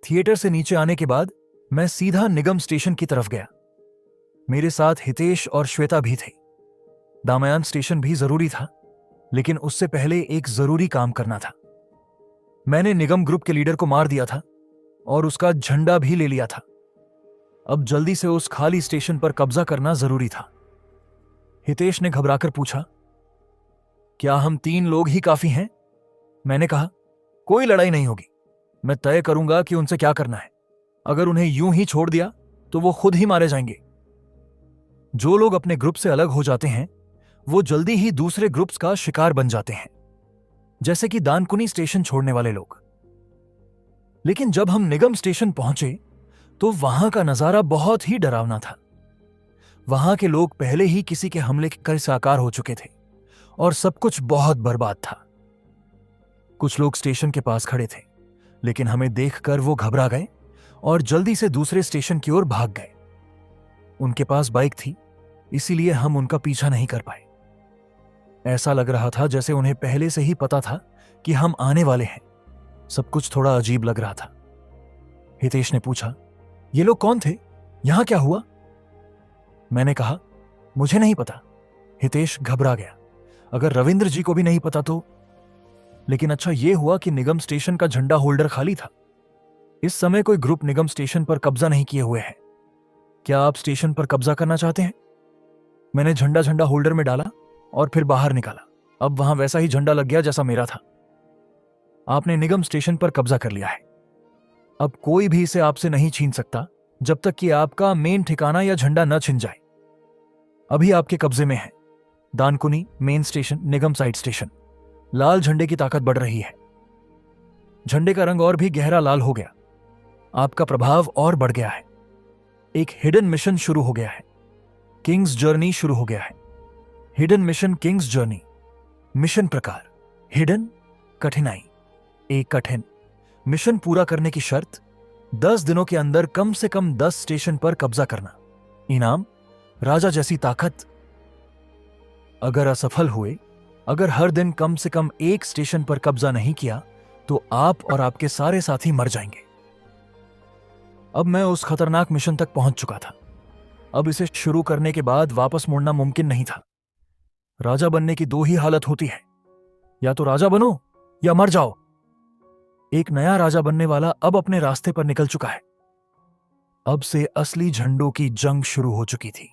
Theatre से नीचे आने के बाद मैं सीधा निगम स्टेशन की तरफ गया। मेरे साथ हितेश और श्वेता भी थे। दामयान स्टेशन भी जरूरी था, लेकिन उससे पहले एक जरूरी काम करना था। मैंने निगम ग्रुप के लीडर को मार दिया था और उसका झंडा भी ले लिया था। अब जल्दी से उस खाली स्टेशन पर कब्जा करना जरूरी था। हितेश ने घबराकर पूछा, क्या हम 3 लोग ही काफी हैं? मैंने कहा, कोई लड़ाई नहीं होगी। मैं तय करूंगा कि उनसे क्या करना है। अगर उन्हें यूं ही छोड़ दिया तो वो खुद ही मारे जाएंगे। जो लोग अपने ग्रुप से अलग हो जाते हैं वो जल्दी ही दूसरे ग्रुप्स का शिकार बन जाते हैं, जैसे कि दानकुनी स्टेशन छोड़ने वाले लोग। लेकिन जब हम निगम स्टेशन पहुंचे तो वहां का नजारा बहुत ही डरावना था। वहां के लोग पहले ही किसी के हमले के शिकार हो चुके थे और सब कुछ बहुत बर्बाद था। कुछ लोग स्टेशन के पास खड़े थे, लेकिन हमें देखकर वो घबरा गए और जल्दी से दूसरे स्टेशन की ओर भाग गए। उनके पास बाइक थी, इसीलिए हम उनका पीछा नहीं कर पाए। ऐसा लग रहा था जैसे उन्हें पहले से ही पता था कि हम आने वाले हैं। सब कुछ थोड़ा अजीब लग रहा था। हितेश ने पूछा, ये लोग कौन थे? यहां क्या हुआ? मैंने कहा, मुझे नहीं पता। हितेश घबरा गया। अगर रविंद्र जी को भी नहीं पता तो? लेकिन अच्छा ये हुआ कि निगम स्टेशन का झंडा होल्डर खाली था। इस समय कोई ग्रुप निगम स्टेशन पर कब्जा नहीं किए हुए है। क्या आप स्टेशन पर कब्जा करना चाहते हैं? मैंने झंडा होल्डर में डाला और फिर बाहर निकाला। अब वहां वैसा ही झंडा लग गया जैसा मेरा था। आपने निगम स्टेशन पर कब्जा कर लिया है। अब कोई भी इसे आपसे नहीं छीन सकता जब तक कि आपका मेन ठिकाना या झंडा न छिन जाए। अभी आपके कब्जे में है दानकुनी, मेन स्टेशन, निगम साइड स्टेशन। लाल झंडे की ताकत बढ़ रही है। झंडे का रंग और भी गहरा लाल हो गया। आपका प्रभाव और बढ़ गया है। एक हिडन मिशन शुरू हो गया है। किंग्स जर्नी शुरू हो गया है। Hidden mission, Kings journey. Mission प्रकार हिडन, कठिनाई। एक कठिन मिशन पूरा करने की शर्त 10 दिनों के अंदर कम से कम 10 स्टेशन पर कब्जा करना। इनाम, राजा जैसी ताकत। अगर असफल हुए, अगर हर दिन कम से कम 1 स्टेशन पर कब्जा नहीं किया तो आप और आपके सारे साथी मर जाएंगे। अब मैं उस खतरनाक मिशन तक पहुंच चुका था। अब इसे शुरू करने के बाद वापस मुड़ना मुमकिन नहीं था। राजा बनने की 2 ही हालत होती है, या तो राजा बनो या मर जाओ। एक नया राजा बनने वाला अब अपने रास्ते पर निकल चुका है। अब से असली झंडों की जंग शुरू हो चुकी थी।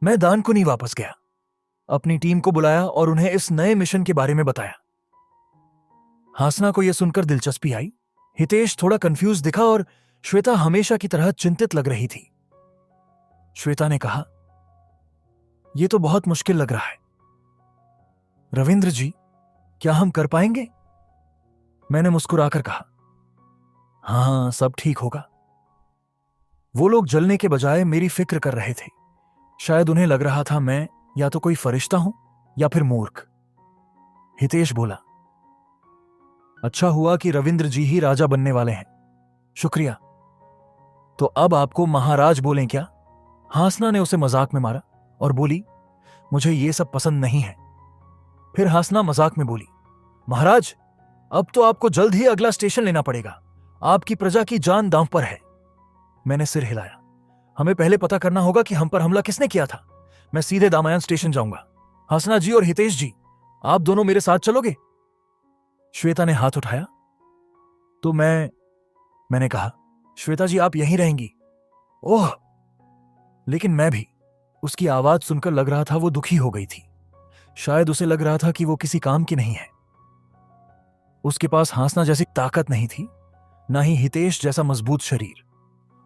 मैं दानकुनी वापस गया, अपनी टीम को बुलाया और उन्हें इस नए मिशन के बारे में बताया। हासना को यह सुनकर दिलचस्पी आई। हितेश थोड़ा कंफ्यूज दिखा और श्वेता हमेशा की तरह चिंतित लग रही थी। श्वेता ने कहा, यह तो बहुत मुश्किल लग रहा है। रविंद्र जी, क्या हम कर पाएंगे? मैंने मुस्कुराकर कहा, हां, सब ठीक होगा। वो लोग जलने के बजाय मेरी फिक्र कर रहे थे। शायद उन्हें लग रहा था मैं या तो कोई फरिश्ता हूं या फिर मूर्ख। हितेश बोला, अच्छा हुआ कि रविंद्र जी ही राजा बनने वाले हैं। शुक्रिया। तो अब आपको महाराज बोलें क्या? हासना ने उसे मजाक में मारा और बोली, मुझे यह सब पसंद नहीं है। फिर हासना मजाक में बोली, महाराज, अब तो आपको जल्द ही अगला स्टेशन लेना पड़ेगा। आपकी प्रजा की जान दांव पर है। मैंने सिर हिलाया। हमें पहले पता करना होगा कि हम पर हमला किसने किया था। मैं सीधे दामयान स्टेशन जाऊंगा। हासना जी और हितेश जी, आप दोनों मेरे साथ चलोगे? श्वेता ने हाथ उठाया। तो मैंने कहा, श्वेता जी आप यहीं रहेंगी। ओह, लेकिन मैं भी। उसकी आवाज सुनकर लग रहा था वो दुखी हो गई थी। शायद उसे लग रहा था कि वो किसी काम की नहीं है। उसके पास हासना जैसी ताकत नहीं थी, ना ही हितेश जैसा मजबूत शरीर,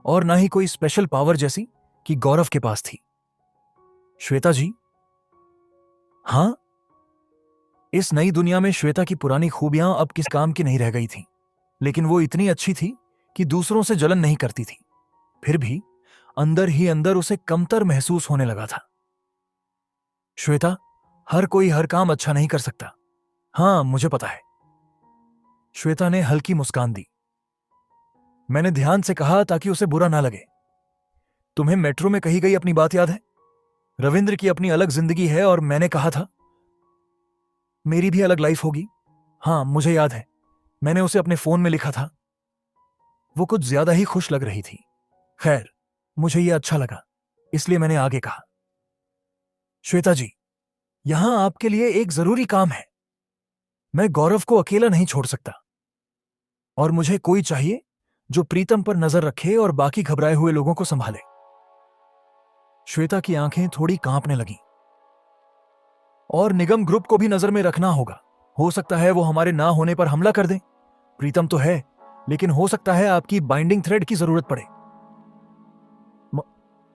और ना ही कोई स्पेशल पावर जैसी कि गौरव के पास थी। श्वेता जी? हां? इस नई दुनिया में श्वेता की पुरानी खूबियां अब किस काम की नहीं रह गई थीं, लेकिन वो इतनी अच्छी थी कि दूसरों से जलन नहीं करती थी। फिर भी अंदर ही अंदर उसे कमतर महसूस होने लगा था। श्वेता, हर कोई हर काम अच्छा नहीं कर सकता। हां, मुझे पता है। श्वेता ने हल्की मुस्कान दी। मैंने ध्यान से कहा ताकि उसे बुरा ना लगे। तुम्हें मेट्रो में कही गई अपनी बात याद है? रविंद्र की अपनी अलग जिंदगी है और मैंने कहा था मेरी भी अलग लाइफ होगी। हां, मुझे याद है। मैंने उसे अपने फोन में लिखा था। वो कुछ ज्यादा ही खुश लग रही थी। खैर, मुझे यह अच्छा लगा, इसलिए मैंने आगे कहा, श्वेता जी, यहां आपके लिए एक जरूरी काम है। मैं गौरव को अकेला नहीं छोड़ सकता और मुझे कोई चाहिए जो प्रीतम पर नजर रखे और बाकी घबराए हुए लोगों को संभाले। श्वेता की आंखें थोड़ी कांपने लगीं। और निगम ग्रुप को भी नजर में रखना होगा। हो सकता है वो हमारे ना होने पर हमला कर दें। प्रीतम तो है, लेकिन हो सकता है आपकी बाइंडिंग थ्रेड की जरूरत पड़े।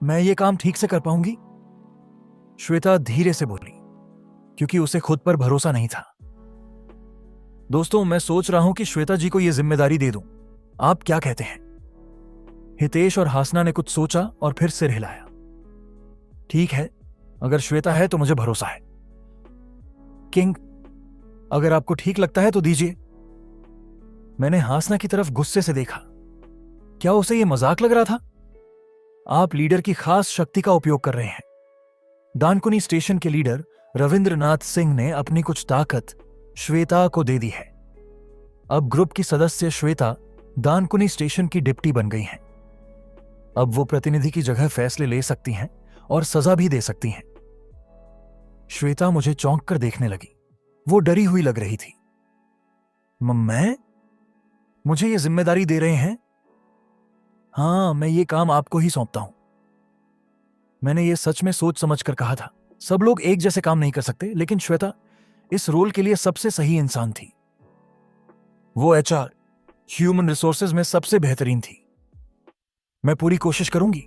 मैं ये काम ठीक से कर पाऊंगी? श्वेता धीरे से बोली, क्योंकि उसे खुद पर भरोसा नहीं था। दोस्तों, मैं सोच रहा हूं कि श्वेता जी को यह जिम्मेदारी दे दूं। आप क्या कहते हैं? हितेश और हासना ने कुछ सोचा और फिर सिर हिलाया। ठीक है, अगर श्वेता है तो मुझे भरोसा है। किंग, अगर आपको ठीक लगता है तो दीजिए। मैंने हासना की तरफ गुस्से से देखा। क्या उसे यह मजाक लग रहा था? आप लीडर की खास शक्ति का उपयोग कर रहे हैं। दानकुनी स्टेशन के लीडर रविंद्रनाथ सिंह ने अपनी कुछ ताकत श्वेता को दे दी है। अब ग्रुप की सदस्य श्वेता दानकुनी स्टेशन की डिप्टी बन गई हैं। अब वो प्रतिनिधि की जगह फैसले ले सकती हैं और सजा भी दे सकती हैं। श्वेता मुझे चौंक कर देखने लगी। वो डरी हुई लग रही थी। मैं? मुझे ये जिम्मेदारी दे रहे हैं? हां, मैं ये काम आपको ही सौंपता हूं। मैंने ये सच में सोच समझ कर कहा था। सब लोग एक जैसे काम नहीं कर सकते, लेकिन श्वेता इस रोल के लिए सबसे सही इंसान थी। वो एचआर, ह्यूमन रिसोर्सेज में सबसे बेहतरीन थी। मैं पूरी कोशिश करूंगी।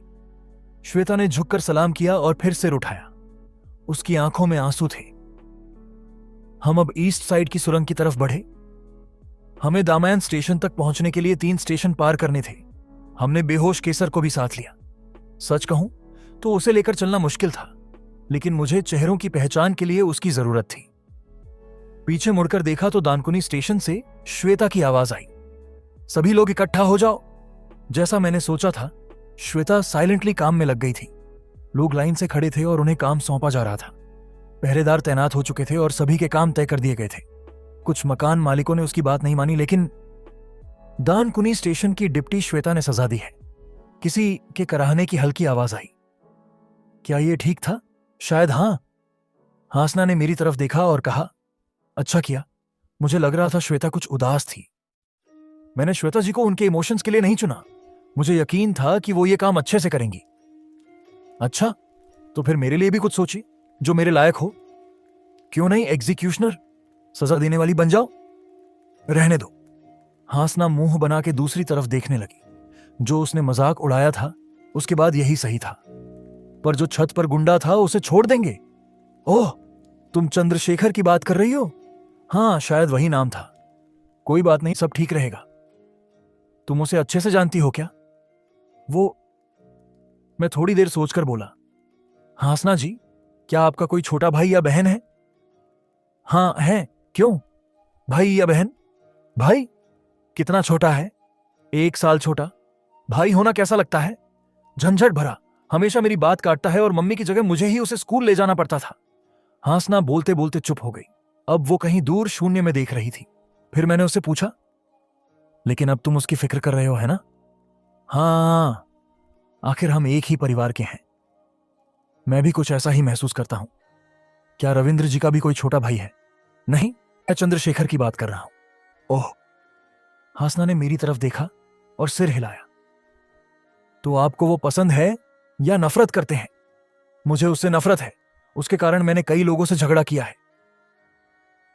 श्वेता ने झुककर सलाम किया और फिर सिर उठाया। उसकी आंखों में आंसू थे। हम अब ईस्ट साइड की सुरंग की तरफ बढ़े। हमें दामयन स्टेशन तक पहुंचने के लिए 3 स्टेशन पार करने थे। हमने बेहोश केसर को भी साथ लिया। सच कहूं तो उसे लेकर चलना मुश्किल था, लेकिन मुझे चेहरों की पहचान के लिए उसकी जरूरत थी। पीछे मुड़कर देखा तो दानकुनी स्टेशन से श्वेता की आवाज आई, सभी लोग इकट्ठा हो जाओ। जैसा मैंने सोचा था, श्वेता साइलेंटली काम में लग गई थी। लोग लाइन से खड़े थे और उन्हें काम सौंपा जा रहा था। पहरेदार तैनात हो चुके थे और सभी के काम तय कर दिए गए थे। कुछ मकान मालिकों ने उसकी बात नहीं मानी, लेकिन दानकुनी स्टेशन की डिप्टी श्वेता ने सजा दी है। किसी के कराहने की हल्की आवाज आई। क्या यह ठीक था? शायद हां। हासना ने मेरी तरफ देखा और कहा, अच्छा किया। मुझे लग रहा था श्वेता कुछ उदास थी। मैंने श्वेता जी को उनके इमोशंस के लिए नहीं चुना। मुझे यकीन था कि वो ये काम अच्छे से करेंगी। अच्छा, तो फिर मेरे लिए भी कुछ सोचिए जो मेरे लायक हो। क्यों नहीं एग्जीक्यूशनर, सजा देने वाली बन जाओ। रहने दो। हासना मुंह बना के दूसरी तरफ देखने लगी। जो उसने मजाक उड़ाया था, उसके बाद यही सही था। पर जो छत पर गुंडा था उसे छोड़ देंगे? ओह, तुम चंद्रशेखर की बात कर रही हो? हां, शायद वही नाम था। कोई बात नहीं, सब ठीक रहेगा। तुम उसे अच्छे से जानती हो क्या? वो, मैं थोड़ी देर सोचकर बोला, हासना जी, क्या आपका कोई छोटा भाई या बहन है? हां है। क्यों? भाई या बहन? भाई? कितना छोटा है? 1 साल छोटा। भाई होना कैसा लगता है? झंझट भरा। हमेशा मेरी बात काटता है और मम्मी की जगह मुझे ही उसे स्कूल ले जाना पड़ता था। हासना बोलते बोलते चुप हो गई। अब वो कहीं दूर शून्य में देख रही थी। फिर मैंने उससे पूछा, लेकिन अब तुम उसकी फिक्र कर रहे हो, है ना? हां, आखिर हम एक ही परिवार के हैं। मैं भी कुछ ऐसा ही महसूस करता हूं। क्या रविंद्र जी का भी कोई छोटा भाई है? नहीं, मैं चंद्रशेखर की बात कर रहा हूं। ओह। हासना ने मेरी तरफ देखा और सिर हिलाया। तो आपको वो पसंद है या नफरत करते हैं? मुझे उससे नफरत है। उसके कारण मैंने कई लोगों से झगड़ा किया है।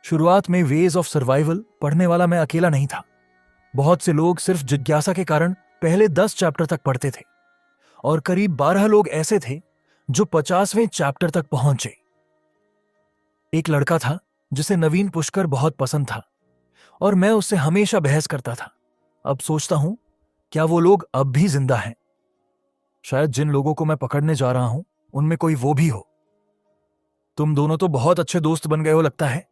शुरुआत में वेज ऑफ सर्वाइवल पढ़ने वाला मैं अकेला नहीं था। बहुत से लोग सिर्फ जिज्ञासा के कारण पहले 10 चैप्टर तक पढ़ते थे और करीब 12 लोग ऐसे थे जो 50वें चैप्टर तक पहुंचे। एक लड़का था जिसे नवीन पुष्कर बहुत पसंद था और मैं उससे हमेशा बहस करता था। अब सोचता हूं, क्या वो लोग अब भी जिंदा हैं? शायद जिन लोगों को मैं पकड़ने जा रहा हूं उनमें कोई वो भी हो। तुम दोनों तो बहुत अच्छे दोस्त बन गए हो लगता है,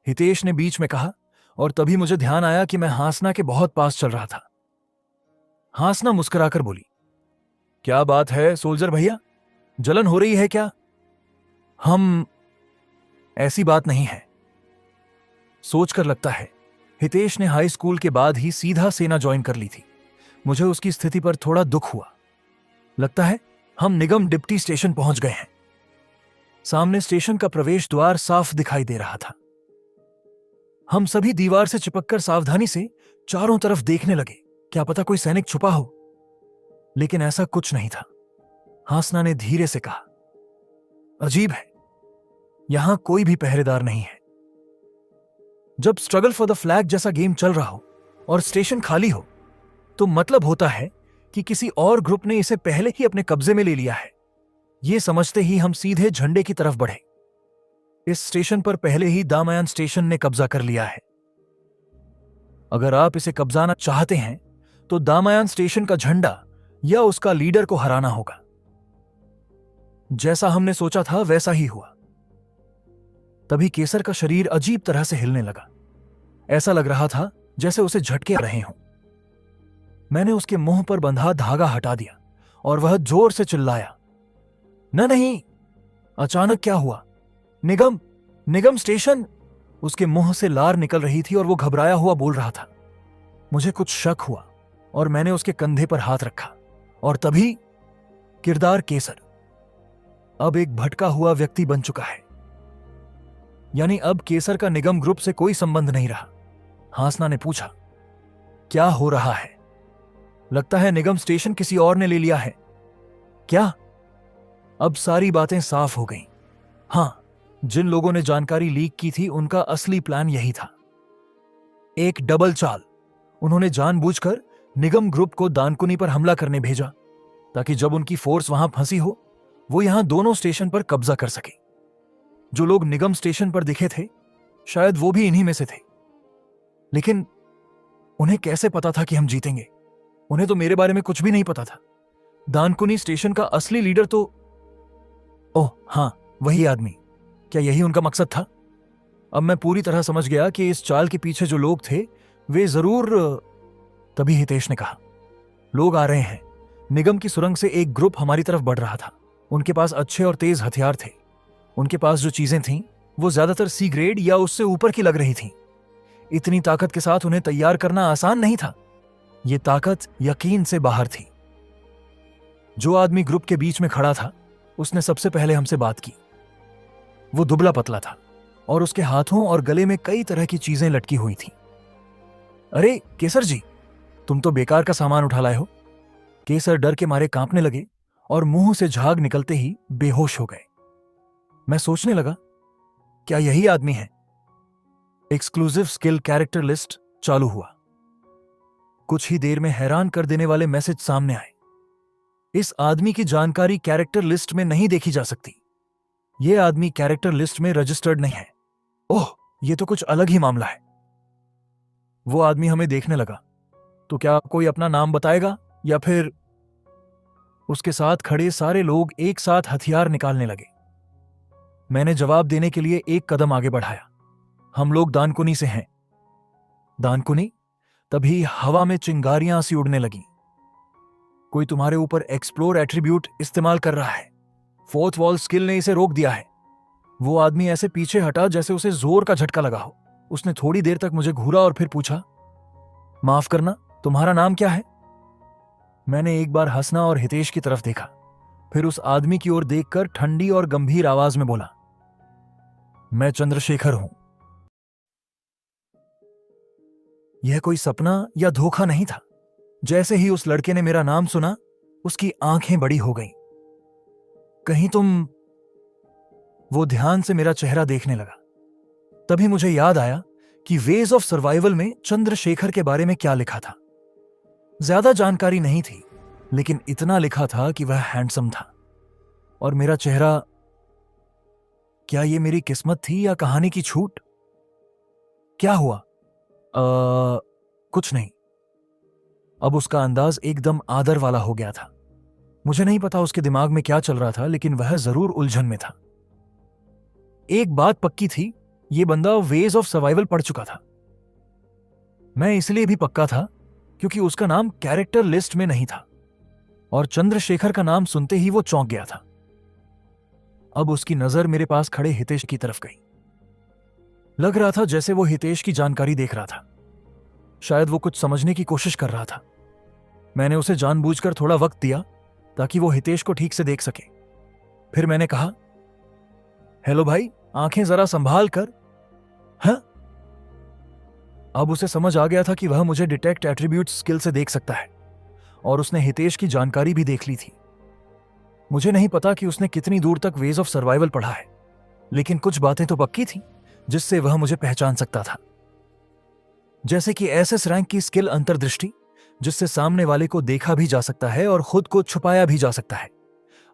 हितेश ने बीच में कहा, और तभी मुझे ध्यान आया कि मैं हासना के बहुत पास चल रहा था। हासना मुस्कुराकर बोली, क्या बात है सोल्जर भैया, जलन हो रही है क्या? हम, ऐसी बात नहीं है। सोचकर लगता है हितेश ने हाई स्कूल के बाद ही सीधा सेना ज्वाइन कर ली थी। मुझे उसकी स्थिति पर थोड़ा दुख हुआ। लगता है हम निगम डिप्टी स्टेशन पहुंच गए हैं। सामने स्टेशन का प्रवेश द्वार साफ दिखाई दे रहा था। हम सभी दीवार से चिपककर सावधानी से चारों तरफ देखने लगे, क्या पता कोई सैनिक छुपा हो। लेकिन ऐसा कुछ नहीं था। हासना ने धीरे से कहा, अजीब है, यहां कोई भी पहरेदार नहीं है। जब स्ट्रगल फॉर द फ्लैग जैसा गेम चल रहा हो और स्टेशन खाली हो, तो मतलब होता है कि किसी और ग्रुप ने इसे पहले ही अपने कब्जे में ले लिया है। यह समझते ही हम सीधे झंडे की तरफ बढ़े। इस स्टेशन पर पहले ही दामायन स्टेशन ने कब्जा कर लिया है। अगर आप इसे कब्जाना चाहते हैं तो दामायन स्टेशन का झंडा या उसका लीडर को हराना होगा। जैसा हमने सोचा था वैसा ही हुआ। तभी केसर का शरीर अजीब तरह से हिलने लगा। ऐसा लग रहा था जैसे उसे झटके आ रहे हों। मैंने उसके मुंह पर बंधा धागा हटा दिया और वह जोर से चिल्लाया, नहीं। अचानक क्या हुआ? निगम स्टेशन। उसके मुंह से लार निकल रही थी और वो घबराया हुआ बोल रहा था। मुझे कुछ शक हुआ और मैंने उसके कंधे पर हाथ रखा, और तभी किरदार केसर अब एक भटका हुआ व्यक्ति बन चुका है। यानी अब केसर का निगम ग्रुप से कोई संबंध नहीं रहा। हासना ने पूछा, क्या हो रहा है? लगता है निगम स्टेशन किसी और ने ले लिया है। क्या? अब सारी बातें साफ हो गईं। हां, जिन लोगों ने जानकारी लीक की थी उनका असली प्लान यही था, एक डबल चाल। उन्होंने जानबूझकर निगम ग्रुप को दानकुनी पर हमला करने भेजा ताकि जब उनकी फोर्स वहां फंसी हो, वो यहां दोनों स्टेशन पर कब्जा कर सके। जो लोग निगम स्टेशन पर दिखे थे, शायद वो भी इन्हीं में से थे। लेकिन उन्हें कैसे पता था कि हम जीतेंगे? उन्हें तो मेरे बारे में कुछ भी नहीं पता था। दानकुनी स्टेशन का असली लीडर तो, ओह हां, वही आदमी। क्या यही उनका मकसद था? अब मैं पूरी तरह समझ गया कि इस चाल के पीछे जो लोग थे वे जरूर। तभी हितेश ने कहा, लोग आ रहे हैं। निगम की सुरंग से एक ग्रुप हमारी तरफ बढ़ रहा था। उनके पास अच्छे और तेज हथियार थे। उनके पास जो चीजें थीं वो ज्यादातर सी ग्रेड या उससे ऊपर की लग रही थीं। इतनी ताकत के साथ उन्हें तैयार करना आसान नहीं था। ये ताकत यकीन से बाहर थी। जो आदमी ग्रुप के बीच में खड़ा था उसने सबसे पहले हमसे बात की। वो दुबला पतला था और उसके हाथों और गले में कई तरह की चीजें लटकी हुई थीं। अरे केसर जी, तुम तो बेकार का सामान उठा लाए हो। केसर डर के मारे कांपने लगे और मुंह से झाग निकलते ही बेहोश हो गए। मैं सोचने लगा, क्या यही आदमी है? एक्सक्लूसिव स्किल कैरेक्टर लिस्ट चालू हुआ। कुछ ही देर में हैरान कर देने वाले मैसेज सामने आए। इस आदमी की जानकारी कैरेक्टर लिस्ट में नहीं देखी जा सकती। यह आदमी कैरेक्टर लिस्ट में रजिस्टर्ड नहीं है। ओह, यह तो कुछ अलग ही मामला है। वो आदमी हमें देखने लगा। तो क्या कोई अपना नाम बताएगा या फिर? उसके साथ खड़े सारे लोग एक साथ हथियार निकालने लगे। मैंने जवाब देने के लिए एक कदम आगे बढ़ाया। हम लोग दानकुनी से हैं। दानकुनी? तभी हवा में चिंगारियां सी उड़ने लगीं। कोई तुम्हारे ऊपर एक्सप्लोर एट्रीब्यूट इस्तेमाल कर रहा है। फोर्थ वॉल स्किल ने इसे रोक दिया है। वो आदमी ऐसे पीछे हटा जैसे उसे जोर का झटका लगा हो। उसने थोड़ी देर तक मुझे घूरा और फिर पूछा, माफ करना, तुम्हारा नाम क्या है? मैंने एक बार हंसना और हितेश की तरफ देखा, फिर उस आदमी की ओर देखकर ठंडी और गंभीर आवाज में बोला, मैं चंद्रशेखर हूं। यह कोई सपना या धोखा नहीं था। जैसे ही उस लड़के ने मेरा नाम सुना, उसकी आंखें बड़ी हो गईं। कहीं तुम? वो ध्यान से मेरा चेहरा देखने लगा। तभी मुझे याद आया कि वेज ऑफ सर्वाइवल में चंद्रशेखर के बारे में क्या लिखा था। ज्यादा जानकारी नहीं थी, लेकिन इतना लिखा था कि वह हैंडसम था। और मेरा चेहरा, क्या यह मेरी किस्मत थी या कहानी की छूट? क्या हुआ? कुछ नहीं। अब उसका अंदाज एकदम आदर वाला हो गया था। मुझे नहीं पता उसके दिमाग में क्या चल रहा था, लेकिन वह जरूर उलझन में था। एक बात पक्की थी, यह बंदा वेज ऑफ सर्वाइवल पढ़ चुका था। मैं इसलिए भी पक्का था क्योंकि उसका नाम कैरेक्टर लिस्ट में नहीं था, और चंद्रशेखर का नाम सुनते ही वो चौंक गया था। अब उसकी नजर मेरे पास खड़े हितेश की तरफ गई। लग रहा था जैसे वो हितेश की जानकारी देख रहा था। शायद वो कुछ समझने की कोशिश कर रहा था। मैंने उसे जानबूझकर थोड़ा वक्त दिया ताकि वो हितेश को ठीक से देख सके। फिर मैंने कहा, हेलो भाई, आंखें जरा संभाल कर। हाँ? अब उसे समझ आ गया था कि वह मुझे डिटेक्ट एट्रीब्यूट स्किल से देख सकता है और उसने हितेश की जानकारी भी देख ली थी। मुझे नहीं पता कि उसने कितनी दूर तक वेज ऑफ सर्वाइवल पढ़ा है, लेकिन कुछ बातें तो पक्की थी जिससे वह मुझे पहचान सकता था। जैसे कि एसएस रैंक की स्किल अंतर्दृष्टि, जिससे सामने वाले को देखा भी जा सकता है और खुद को छुपाया भी जा सकता है।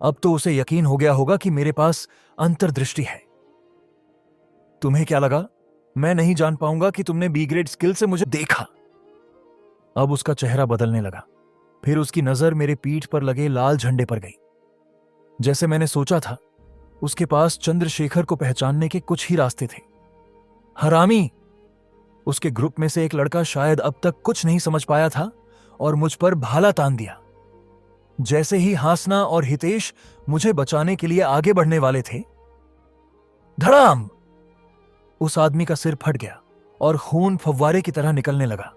अब तो उसे यकीन हो गया होगा कि मेरे पास अंतर्दृष्टि है। तुम्हें क्या लगा मैं नहीं जान पाऊंगा कि तुमने बी ग्रेड स्किल से मुझे देखा? अब उसका चेहरा बदलने लगा। फिर उसकी नजर मेरे पीठ पर लगे लाल झंडे पर गई। जैसे मैंने सोचा था, उसके पास चंद्रशेखर को पहचानने के कुछ ही रास्ते थे। हरामी! उसके ग्रुप में से एक लड़का शायद अब तक कुछ नहीं समझ पाया था और मुझ पर भाला तान दिया। जैसे ही हासना और हितेश मुझे बचाने के लिए आगे बढ़ने वाले थे, धड़ाम! उस आदमी का सिर फट गया और खून फव्वारे की तरह निकलने लगा।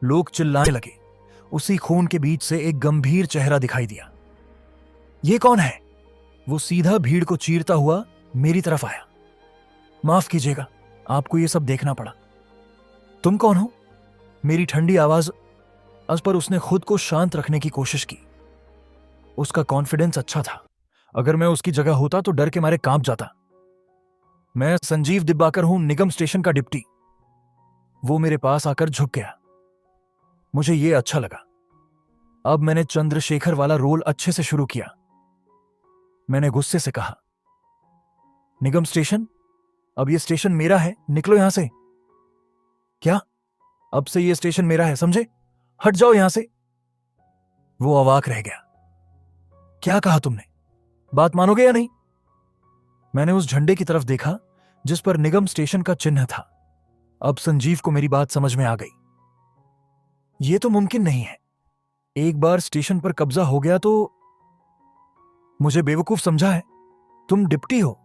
लोग चिल्लाने लगे। उसी खून के बीच से एक गंभीर चेहरा दिखाई दिया। ये कौन है? वो सीधा भीड़ को चीरता हुआ मेरी तरफ आया। माफ कीजिएगा, आपको ये सब देखना पड़ा। तुम कौन हो? मेरी ठंडी आवाज पर उसने खुद को शांत रखने की कोशिश की। उसका कॉन्फिडेंस अच्छा था। अगर मैं उसकी जगह होता तो डर के मारे कांप जाता। मैं संजीव दिब्बाकर हूं, निगम स्टेशन का डिप्टी। वो मेरे पास आकर झुक गया। मुझे ये अच्छा लगा। अब मैंने चंद्रशेखर वाला रोल अच्छे से शुरू किया। मैंने गुस्से से कहा, निगम स्टेशन? अब ये स्टेशन मेरा है, निकलो यहां से। क्या? अब से ये स्टेशन मेरा है, समझे? हट जाओ यहां से। वो अवाक रह गया। क्या कहा तुमने? बात मानोगे या नहीं? मैंने उस झंडे की तरफ देखा जिस पर निगम स्टेशन का चिन्ह था। अब संजीव को मेरी बात समझ में आ गई। यह तो मुमकिन नहीं है। एक बार स्टेशन पर कब्जा हो गया तो। मुझे बेवकूफ समझा है? तुम डिप्टी हो?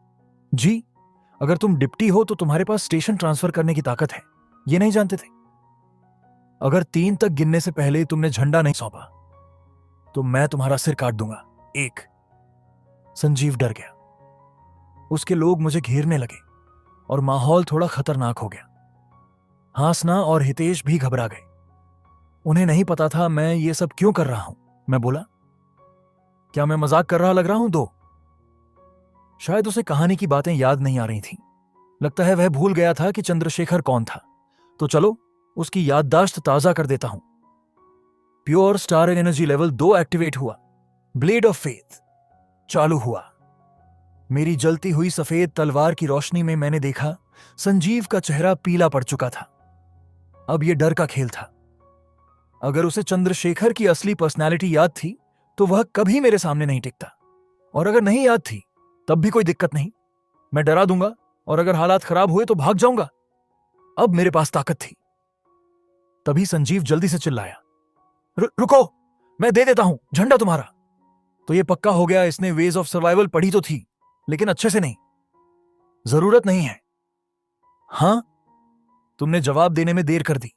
जी, अगर तुम डिप्टी हो तो तुम्हारे पास स्टेशन ट्रांसफर करने की ताकत है। ये नहीं जानते थे? अगर 3 तक गिनने से पहले तुमने झंडा नहीं सौंपा तो मैं तुम्हारा सिर काट दूंगा। 1। संजीव डर गया। उसके लोग मुझे घेरने लगे और माहौल थोड़ा खतरनाक हो गया। हासना और हितेश भी घबरा गए। उन्हें नहीं पता था मैं ये सब क्यों कर रहा हूं। मैं बोला, क्या मैं मजाक कर रहा लग रहा हूं? 2। शायद उसे कहानी की बातें याद नहीं आ रही थीं। लगता है वह भूल गया था कि चंद्रशेखर कौन था। तो चलो उसकी याददाश्त ताजा कर देता हूं। Pure star energy level 2 activate हुआ। ब्लेड ऑफ फेथ चालू हुआ। मेरी जलती हुई सफेद तलवार की रोशनी में मैंने देखा संजीव का चेहरा पीला पड़ चुका था। अब यह डर का खेल था। अगर उसे चंद्रशेखर की असली पर्सनैलिटी याद थी तो वह कभी मेरे सामने नहीं टिकता, और अगर नहीं याद थी तब भी कोई दिक्कत नहीं। मैं डरा दूंगा और अगर हालात खराब हुए तो भाग जाऊंगा। अब मेरे पास ताकत थी। तभी संजीव जल्दी से चिल्लाया, रुको, मैं दे देता हूं झंडा तुम्हारा। तो ये पक्का हो गया, इसने वेज ऑफ सर्वाइवल पढ़ी तो थी लेकिन अच्छे से नहीं। जरूरत नहीं है। हां, तुमने जवाब देने में देर कर दी।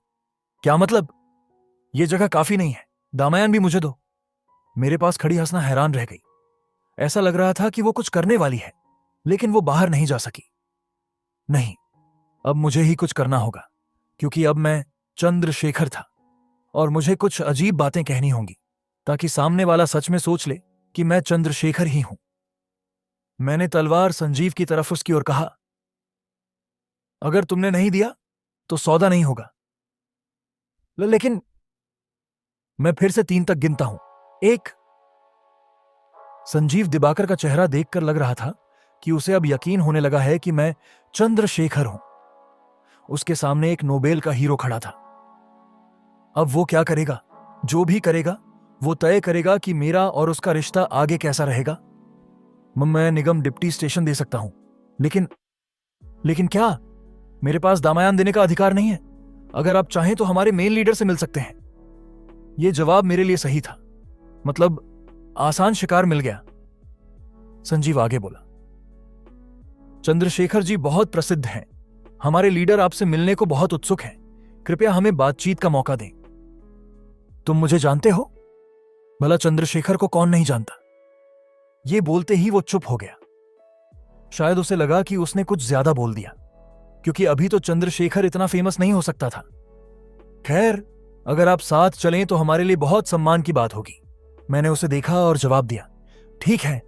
क्या मतलब? यह जगह काफी नहीं है, दामयान भी मुझे दो। मेरे पास खड़ी हंसना हैरान रह गई। ऐसा लग रहा था कि वो कुछ करने वाली है, लेकिन वो बाहर नहीं जा सकी। नहीं, अब मुझे ही कुछ करना होगा, क्योंकि अब मैं चंद्रशेखर था और मुझे कुछ अजीब बातें कहनी होंगी ताकि सामने वाला सच में सोच ले कि मैं चंद्रशेखर ही हूं। मैंने तलवार संजीव की तरफ उसकी ओर कहा, अगर तुमने नहीं दिया तो सौदा नहीं होगा। लेकिन मैं फिर से 3 तक गिनता हूं। 1। संजीव दिबाकर का चेहरा देखकर लग रहा था कि उसे अब यकीन होने लगा है कि मैं चंद्रशेखर हूं। उसके सामने एक नोबेल का हीरो खड़ा था। अब वो क्या करेगा? जो भी करेगा वो तय करेगा कि मेरा और उसका रिश्ता आगे कैसा रहेगा। मैं निगम डिप्टी स्टेशन दे सकता हूं, लेकिन क्या मेरे पास दामायान देने का अधिकार नहीं है? अगर आप चाहें तो हमारे मेन लीडर से मिल सकते हैं। यह जवाब मेरे लिए सही था। मतलब आसान शिकार मिल गया। संजीव आगे बोला, चंद्रशेखर जी बहुत प्रसिद्ध हैं। हमारे लीडर आपसे मिलने को बहुत उत्सुक हैं। कृपया हमें बातचीत का मौका दें। तुम मुझे जानते हो? भला चंद्रशेखर को कौन नहीं जानता? ये बोलते ही वो चुप हो गया। शायद उसे लगा कि उसने कुछ ज्यादा बोल दिया, क्योंकि अभी तो चंद्रशेखर इतना फेमस नहीं हो सकता था। खैर, अगर आप साथ चलें तो हमारे लिए बहुत सम्मान की बात होगी। मैंने उसे देखा और जवाब दिया, ठीक है,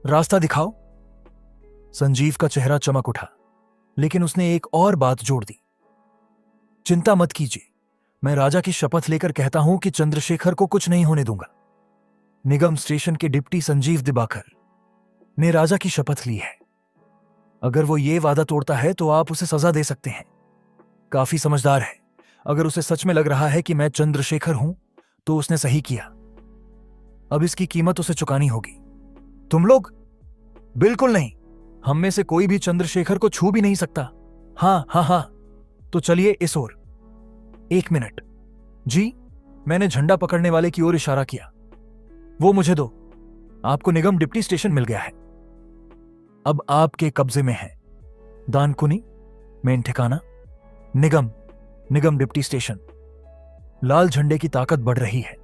रास्ता दिखाओ। संजीव का चेहरा चमक उठा, लेकिन उसने एक और बात जोड़ दी। चिंता मत कीजिए, मैं राजा की शपथ लेकर कहता हूं कि चंद्रशेखर को कुछ नहीं होने दूंगा। निगम स्टेशन के डिप्टी संजीव दिबाकर ने राजा की शपथ ली है। अगर वो ये वादा तोड़ता है तो आप उसे सजा दे सकते हैं। काफी समझदार है। अगर उसे सच में लग रहा है कि मैं चंद्रशेखर हूं तो उसने सही किया। अब इसकी कीमत उसे चुकानी होगी। तुम लोग? बिल्कुल नहीं, हम में से कोई भी चंद्रशेखर को छू भी नहीं सकता। हाँ हाँ हाँ, तो चलिए इस ओर। 1 मिनट जी। मैंने झंडा पकड़ने वाले की ओर इशारा किया। वो मुझे दो। आपको निगम डिप्टी स्टेशन मिल गया है, अब आपके कब्जे में है। दानकुनी, मेन ठिकाना, निगम डिप्टी स्टेशन। लाल झंडे की ताकत बढ़ रही है।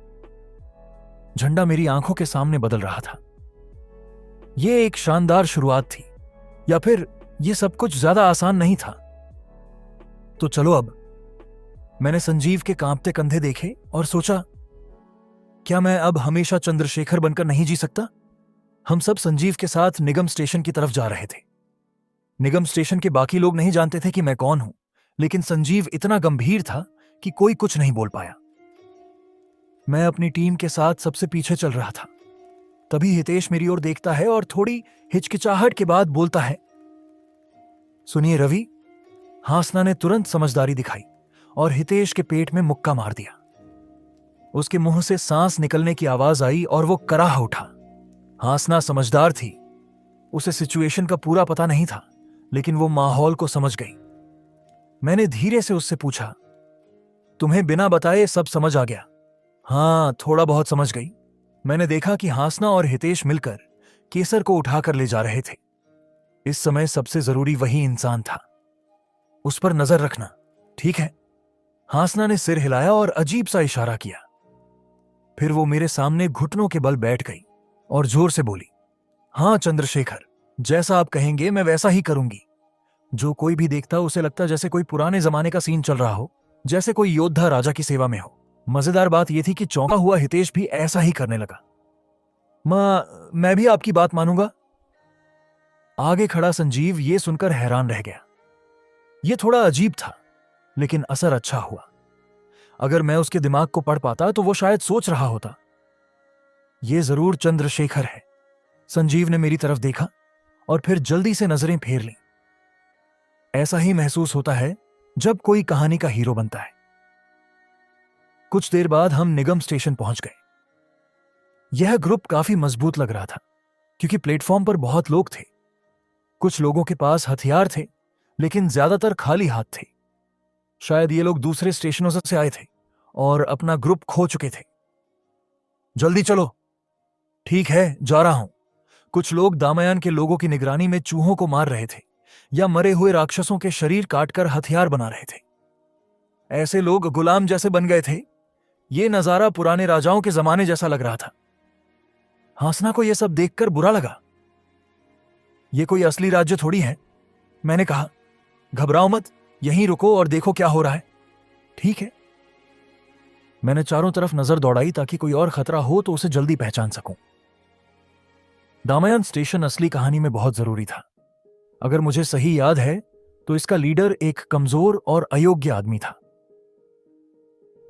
झंडा मेरी आंखों के सामने बदल रहा था। यह एक शानदार शुरुआत थी, या फिर यह सब कुछ ज्यादा आसान नहीं था। तो चलो अब। मैंने संजीव के कांपते कंधे देखे और सोचा, क्या मैं अब हमेशा चंद्रशेखर बनकर नहीं जी सकता? हम सब संजीव के साथ निगम स्टेशन की तरफ जा रहे थे। निगम स्टेशन के बाकी लोग नहीं जानते थे कि मैं कौन हूं, लेकिन संजीव इतना गंभीर था कि कोई कुछ नहीं बोल पाया। मैं अपनी टीम के साथ सबसे पीछे चल रहा था। तभी हितेश मेरी ओर देखता है और थोड़ी हिचकिचाहट के बाद बोलता है, सुनिए रवि। हासना ने तुरंत समझदारी दिखाई और हितेश के पेट में मुक्का मार दिया। उसके मुंह से सांस निकलने की आवाज आई और वो कराह उठा। हासना समझदार थी। उसे सिचुएशन का पूरा पता नहीं था, लेकिन वो माहौल को समझ गई। मैंने धीरे से उससे पूछा, तुम्हें बिना बताए सब समझ आ गया? हाँ, थोड़ा बहुत समझ गई। मैंने देखा कि हासना और हितेश मिलकर केसर को उठाकर ले जा रहे थे। इस समय सबसे जरूरी वही इंसान था। उस पर नजर रखना, ठीक है? हासना ने सिर हिलाया और अजीब सा इशारा किया। फिर वो मेरे सामने घुटनों के बल बैठ गई और जोर से बोली, हाँ चंद्रशेखर, जैसा आप कहेंगे मैं वैसा ही करूंगी। जो कोई भी देखता उसे लगता जैसे कोई पुराने जमाने का सीन चल रहा हो, जैसे कोई योद्धा राजा की सेवा में हो। मजेदार बात यह थी कि चौंका हुआ हितेश भी ऐसा ही करने लगा। मैं भी आपकी बात मानूंगा। आगे खड़ा संजीव ये सुनकर हैरान रह गया। यह थोड़ा अजीब था, लेकिन असर अच्छा हुआ। अगर मैं उसके दिमाग को पढ़ पाता तो वो शायद सोच रहा होता, यह जरूर चंद्रशेखर है। संजीव ने मेरी तरफ देखा और फिर जल्दी से नजरें फेर लीं। ऐसा ही महसूस होता है जब कोई कहानी का हीरो बनता है। कुछ देर बाद हम निगम स्टेशन पहुंच गए। यह ग्रुप काफी मजबूत लग रहा था, क्योंकि प्लेटफॉर्म पर बहुत लोग थे। कुछ लोगों के पास हथियार थे, लेकिन ज्यादातर खाली हाथ थे। शायद ये लोग दूसरे स्टेशनों से आए थे और अपना ग्रुप खो चुके थे। जल्दी चलो। ठीक है, जा रहा हूं। कुछ लोग दामयान के लोगों की निगरानी में चूहों को मार रहे थे या मरे हुए राक्षसों के शरीर काटकर हथियार बना रहे थे। ऐसे लोग गुलाम जैसे बन गए थे। यह नजारा पुराने राजाओं के जमाने जैसा लग रहा था। हासना को यह सब देखकर बुरा लगा। यह कोई असली राज्य थोड़ी है। मैंने कहा, घबराओ मत, यहीं रुको और देखो क्या हो रहा है। ठीक है। मैंने चारों तरफ नजर दौड़ाई ताकि कोई और खतरा हो तो उसे जल्दी पहचान सकूं। दामयान स्टेशन असली कहानी में बहुत जरूरी था। अगर मुझे सही याद है तो इसका लीडर एक कमजोर और अयोग्य आदमी था।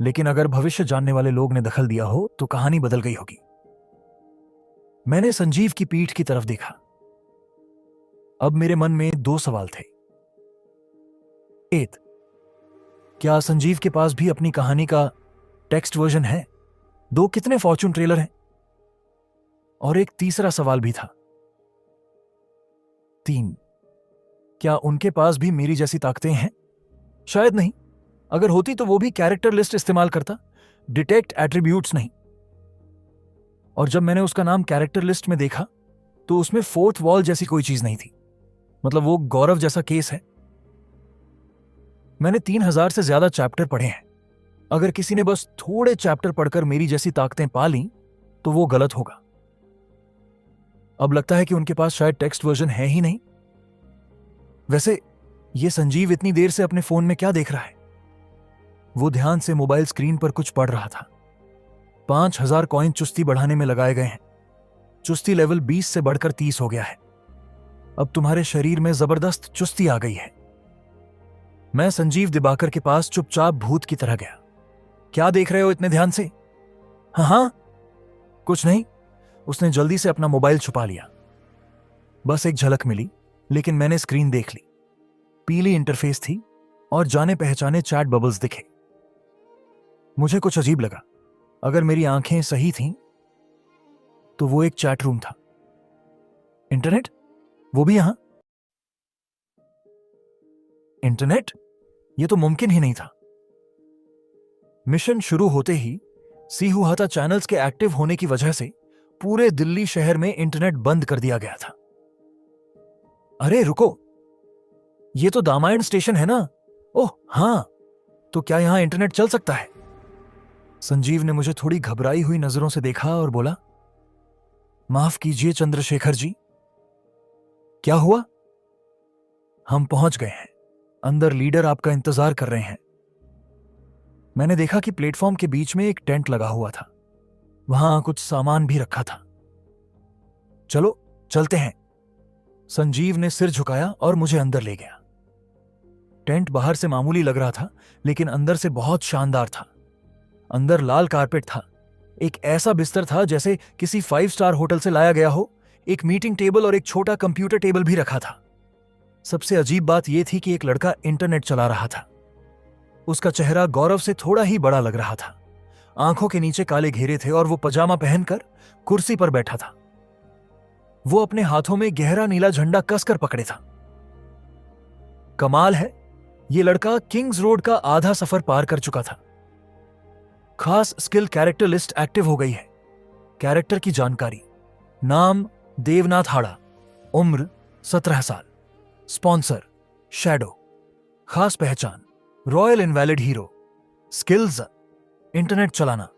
लेकिन अगर भविष्य जानने वाले लोग ने दखल दिया हो तो कहानी बदल गई होगी। मैंने संजीव की पीठ की तरफ देखा। अब मेरे मन में 2 सवाल थे। एक, क्या संजीव के पास भी अपनी कहानी का टेक्स्ट वर्जन है? 2, कितने फॉर्च्यून ट्रेलर हैं? और एक तीसरा सवाल भी था। 3, क्या उनके पास भी मेरी जैसी ताकतें हैं? शायद नहीं। अगर होती तो वो भी कैरेक्टर लिस्ट इस्तेमाल करता, डिटेक्ट एट्रीब्यूट्स नहीं। और जब मैंने उसका नाम कैरेक्टर लिस्ट में देखा तो उसमें 4th वॉल जैसी कोई चीज नहीं थी। मतलब वो गौरव जैसा केस है। मैंने 3000 से ज्यादा चैप्टर पढ़े हैं। अगर किसी ने बस थोड़े चैप्टर पढ़कर मेरी जैसी ताकतें पा लीं तो वो गलत होगा। अब लगता है कि उनके पास शायद टेक्स्ट वर्जन है ही नहीं। वैसे ये संजीव इतनी देर से अपने फोन में क्या देख रहा है? वो ध्यान से मोबाइल स्क्रीन पर कुछ पढ़ रहा था। 5,000 कॉइन चुस्ती बढ़ाने में लगाए गए हैं। चुस्ती लेवल 20 से बढ़कर 30 हो गया है। अब तुम्हारे शरीर में जबरदस्त चुस्ती आ गई है। मैं संजीव दिबाकर के पास चुपचाप भूत की तरह गया। क्या देख रहे हो इतने ध्यान से? हाँ, कुछ नहीं। उसने जल्दी से अपना मोबाइल छुपा लिया। बस एक झलक मिली, लेकिन मैंने स्क्रीन देख ली। पीली इंटरफेस थी और जाने पहचाने चैट बबल्स दिखे। मुझे कुछ अजीब लगा। अगर मेरी आंखें सही थीं तो वो एक चैट रूम था। इंटरनेट, वो भी यहां। इंटरनेट, ये तो मुमकिन ही नहीं था। मिशन शुरू होते ही सीहुहाता चैनल्स के एक्टिव होने की वजह से पूरे दिल्ली शहर में इंटरनेट बंद कर दिया गया था। अरे रुको, ये तो दामायण स्टेशन है ना? ओह हां, तो क्या यहां इंटरनेट चल सकता है? संजीव ने मुझे थोड़ी घबराई हुई नजरों से देखा और बोला, माफ कीजिए चंद्रशेखर जी। क्या हुआ? हम पहुंच गए हैं। अंदर लीडर आपका इंतजार कर रहे हैं। मैंने देखा कि प्लेटफॉर्म के बीच में एक टेंट लगा हुआ था। वहां कुछ सामान भी रखा था। चलो चलते हैं। संजीव ने सिर झुकाया और मुझे अंदर ले गया। टेंट बाहर से मामूली लग रहा था, लेकिन अंदर से बहुत शानदार था। अंदर लाल कारपेट था। एक ऐसा बिस्तर था जैसे किसी 5 स्टार होटल से लाया गया हो। एक मीटिंग टेबल और एक छोटा कंप्यूटर टेबल भी रखा था। सबसे अजीब बात यह थी कि एक लड़का इंटरनेट चला रहा था। उसका चेहरा गौरव से थोड़ा ही बड़ा लग रहा था। आंखों के नीचे काले घेरे थे और वो पजामा पहनकर कुर्सी पर बैठा था। वो अपने हाथों में गहरा नीला झंडा कसकर पकड़े था। कमाल है, ये लड़का किंग्स रोड का आधा सफर पार कर चुका था। खास स्किल कैरेक्टर लिस्ट एक्टिव हो गई है। कैरेक्टर की जानकारी: नाम देवनाथ हाड़ा, उम्र 17 साल, स्पॉन्सर शैडो, खास पहचान royal invalid hero, skills internet चलाना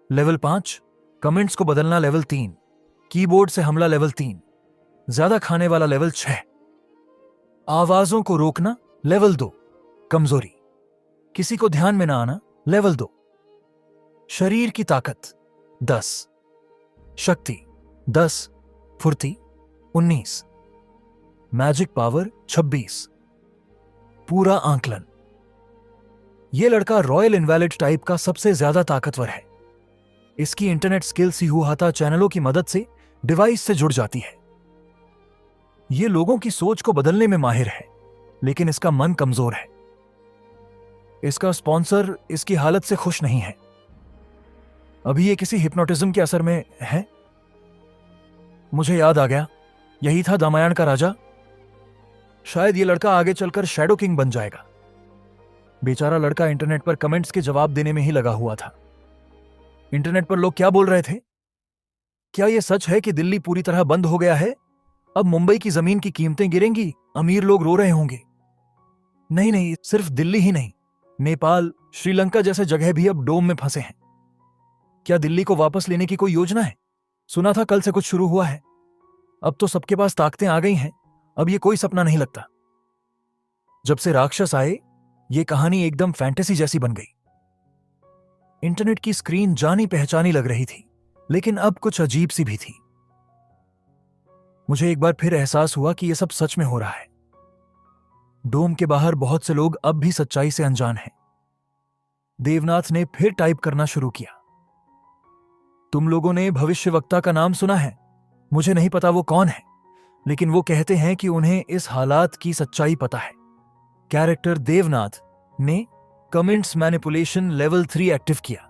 लेवल 5, कमेंट्स को बदलना लेवल 3, कीबोर्ड से हमला लेवल 3, ज्यादा खाने वाला लेवल 6, आवाजों को रोकना लेवल 2, कमजोरी किसी को ध्यान में ना आना लेवल 2, शरीर की ताकत 10, शक्ति 10, फुर्ती 19, मैजिक पावर 26, पूरा आंकलन। यह लड़का रॉयल इनवैलिड टाइप का सबसे ज्यादा ताकतवर है। इसकी इंटरनेट स्किल सीहुहाता चैनलों की मदद से डिवाइस से जुड़ जाती है। यह लोगों की सोच को बदलने में माहिर है, लेकिन इसका मन कमजोर है। इसका स्पॉन्सर इसकी हालत से खुश नहीं है। अभी ये किसी हिप्नोटिज्म के असर में है। मुझे याद आ गया, यही था दामायण का राजा। शायद ये लड़का आगे चलकर शैडो किंग बन जाएगा। बेचारा लड़का इंटरनेट पर कमेंट्स के जवाब देने में ही लगा हुआ था। इंटरनेट पर लोग क्या बोल रहे थे? क्या यह सच है कि दिल्ली पूरी तरह बंद हो गया है? अब मुंबई की जमीन की कीमतें गिरेंगी, अमीर लोग रो रहे होंगे। नहीं नहीं, सिर्फ दिल्ली ही नहीं, नेपाल, श्रीलंका जैसे जगह भी अब डोम में फंसे हैं। क्या दिल्ली को वापस लेने की कोई योजना है? सुना था कल से कुछ शुरू हुआ है। अब तो सबके पास ताकतें आ गई हैं। अब ये कोई सपना नहीं लगता। जब से राक्षस आए, ये कहानी एकदम फैंटेसी जैसी बन गई। इंटरनेट की स्क्रीन जानी पहचानी लग रही थी, लेकिन अब कुछ अजीब सी भी थी। मुझे एक बार फिर एहसास हुआ कि यह सब सच में हो रहा है। डोम के बाहर बहुत से लोग अब भी सच्चाई से अनजान हैं। देवनाथ ने फिर टाइप करना शुरू किया। तुम लोगों ने भविष्यवक्ता का नाम सुना है? मुझे नहीं पता वो कौन है, लेकिन वो कहते हैं कि उन्हें इस हालात की सच्चाई पता है। कैरेक्टर देवनाथ ने कमेंट्स मैनिपुलेशन लेवल 3 एक्टिव किया।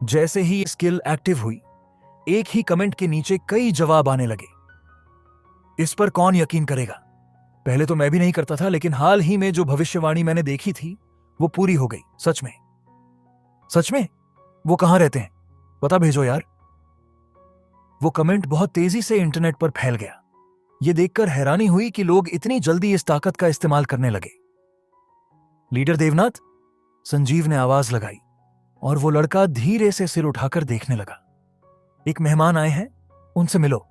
जैसे ही स्किल एक्टिव हुई, एक ही कमेंट के नीचे कई जवाब आने लगे। इस पर कौन यकीन करेगा? पहले तो मैं भी नहीं करता था, लेकिन हाल ही में जो भविष्यवाणी मैंने देखी थी वो पूरी हो गई। सच में। सच में? वो कहां रहते हैं? पता भेजो यार। वो कमेंट बहुत तेजी से इंटरनेट पर फैल गया। यह देखकर हैरानी हुई कि लोग इतनी जल्दी इस ताकत का इस्तेमाल करने लगे। लीडर देवनाथ, संजीव ने आवाज लगाई और वो लड़का धीरे से सिर उठाकर देखने लगा। एक मेहमान आए हैं, उनसे मिलो।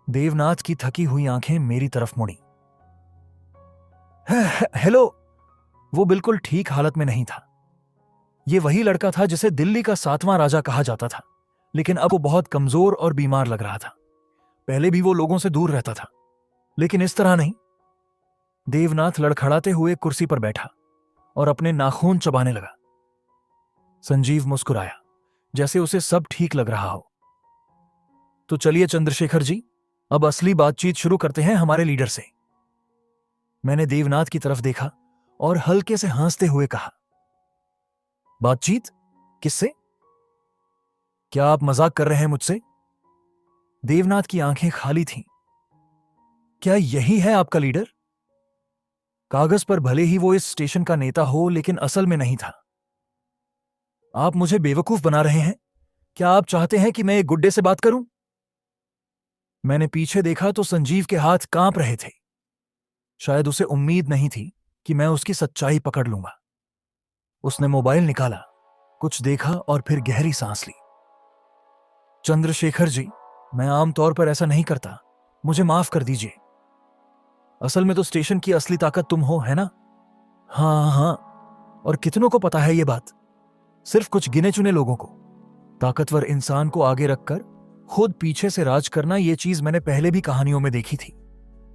देवनाथ की थकी हुई आंखें मेरी तरफ मुड़ी। हेलो। वो बिल्कुल ठीक हालत में नहीं था। ये वही लड़का था जिसे दिल्ली का 7वां राजा कहा जाता था, लेकिन अब वो बहुत कमजोर और बीमार लग रहा था। पहले भी वो लोगों से दूर रहता था, लेकिन इस तरह नहीं। देवनाथ लड़खड़ाते हुए कुर्सी पर बैठा और अपने नाखून चबाने लगा। संजीव मुस्कुराया, जैसे उसे सब ठीक लग रहा हो। तो चलिए चंद्रशेखर जी, अब असली बातचीत शुरू करते हैं हमारे लीडर से। मैंने देवनाथ की तरफ देखा और हल्के से हंसते हुए कहा, बातचीत? किससे? क्या आप मजाक कर रहे हैं मुझसे? देवनाथ की आंखें खाली थीं। क्या यही है आपका लीडर? कागज पर भले ही वो इस स्टेशन का नेता हो, लेकिन असल में नहीं था। आप मुझे बेवकूफ बना रहे हैं? क्या आप चाहते हैं कि मैं एक गुड्डे से बात करूं? मैंने पीछे देखा तो संजीव के हाथ कांप रहे थे। शायद उसे उम्मीद नहीं थी कि मैं उसकी सच्चाई पकड़ लूंगा। उसने मोबाइल निकाला, कुछ देखा और फिर गहरी सांस ली। चंद्रशेखर जी, मैं आमतौर पर ऐसा नहीं करता, मुझे माफ कर दीजिए। असल में तो स्टेशन की असली ताकत तुम हो, है ना? हाँ हाँ, और कितनों को पता है ये बात? सिर्फ कुछ गिने चुने लोगों को। ताकतवर इंसान को आगे रखकर खुद पीछे से राज करना, ये चीज मैंने पहले भी कहानियों में देखी थी,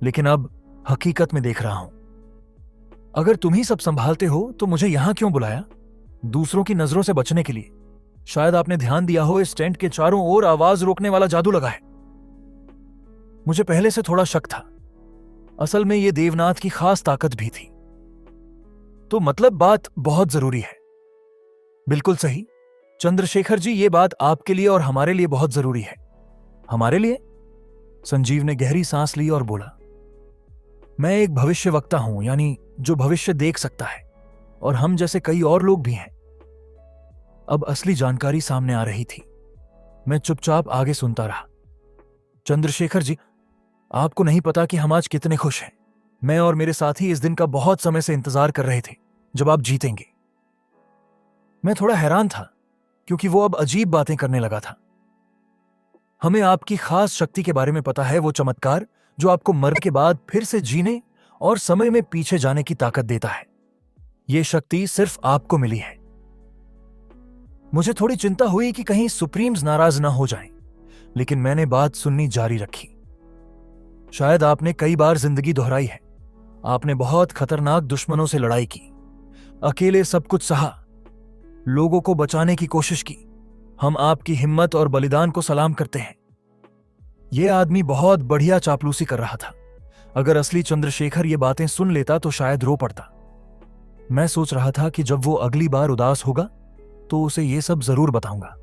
लेकिन अब हकीकत में देख रहा हूं। अगर तुम ही सब संभालते हो तो मुझे यहां क्यों बुलाया? दूसरों की नजरों से बचने के लिए। शायद आपने ध्यान दिया हो, इस टेंट के चारों ओर आवाज रोकने वाला जादू लगा है। मुझे पहले से थोड़ा शक था। असल में यह देवनाथ की खास ताकत भी थी। तो मतलब बात बहुत जरूरी है। बिल्कुल सही चंद्रशेखर जी, ये बात आपके लिए और हमारे लिए बहुत जरूरी है। हमारे लिए? संजीव ने गहरी सांस ली और बोला, मैं एक भविष्यवक्ता हूं, यानी जो भविष्य देख सकता है, और हम जैसे कई और लोग भी हैं। अब असली जानकारी सामने आ रही थी। मैं चुपचाप आगे सुनता रहा। चंद्रशेखर जी, आपको नहीं पता कि हम आज कितने खुश हैं। मैं और मेरे साथी इस दिन का बहुत समय से इंतजार कर रहे थे, जब आप जीतेंगे। मैं थोड़ा हैरान था, क्योंकि वो अब अजीब बातें करने लगा था। हमें आपकी खास शक्ति के बारे में पता है, वो चमत्कार जो आपको मरने के बाद फिर से जीने और समय में पीछे जाने की ताकत देता है। यह शक्ति सिर्फ आपको मिली है। मुझे थोड़ी चिंता हुई कि कहीं सुप्रीम्स नाराज ना हो जाएं, लेकिन मैंने बात सुननी जारी रखी। शायद आपने कई बार जिंदगी दोहराई है। आपने बहुत खतरनाक दुश्मनों से लड़ाई की, अकेले सब कुछ सहा, लोगों को बचाने की कोशिश की। हम आपकी हिम्मत और बलिदान को सलाम करते हैं। यह आदमी बहुत बढ़िया चापलूसी कर रहा था। अगर असली चंद्रशेखर ये बातें सुन लेता तो शायद रो पड़ता। मैं सोच रहा था कि जब वो अगली बार उदास होगा तो उसे ये सब जरूर बताऊंगा।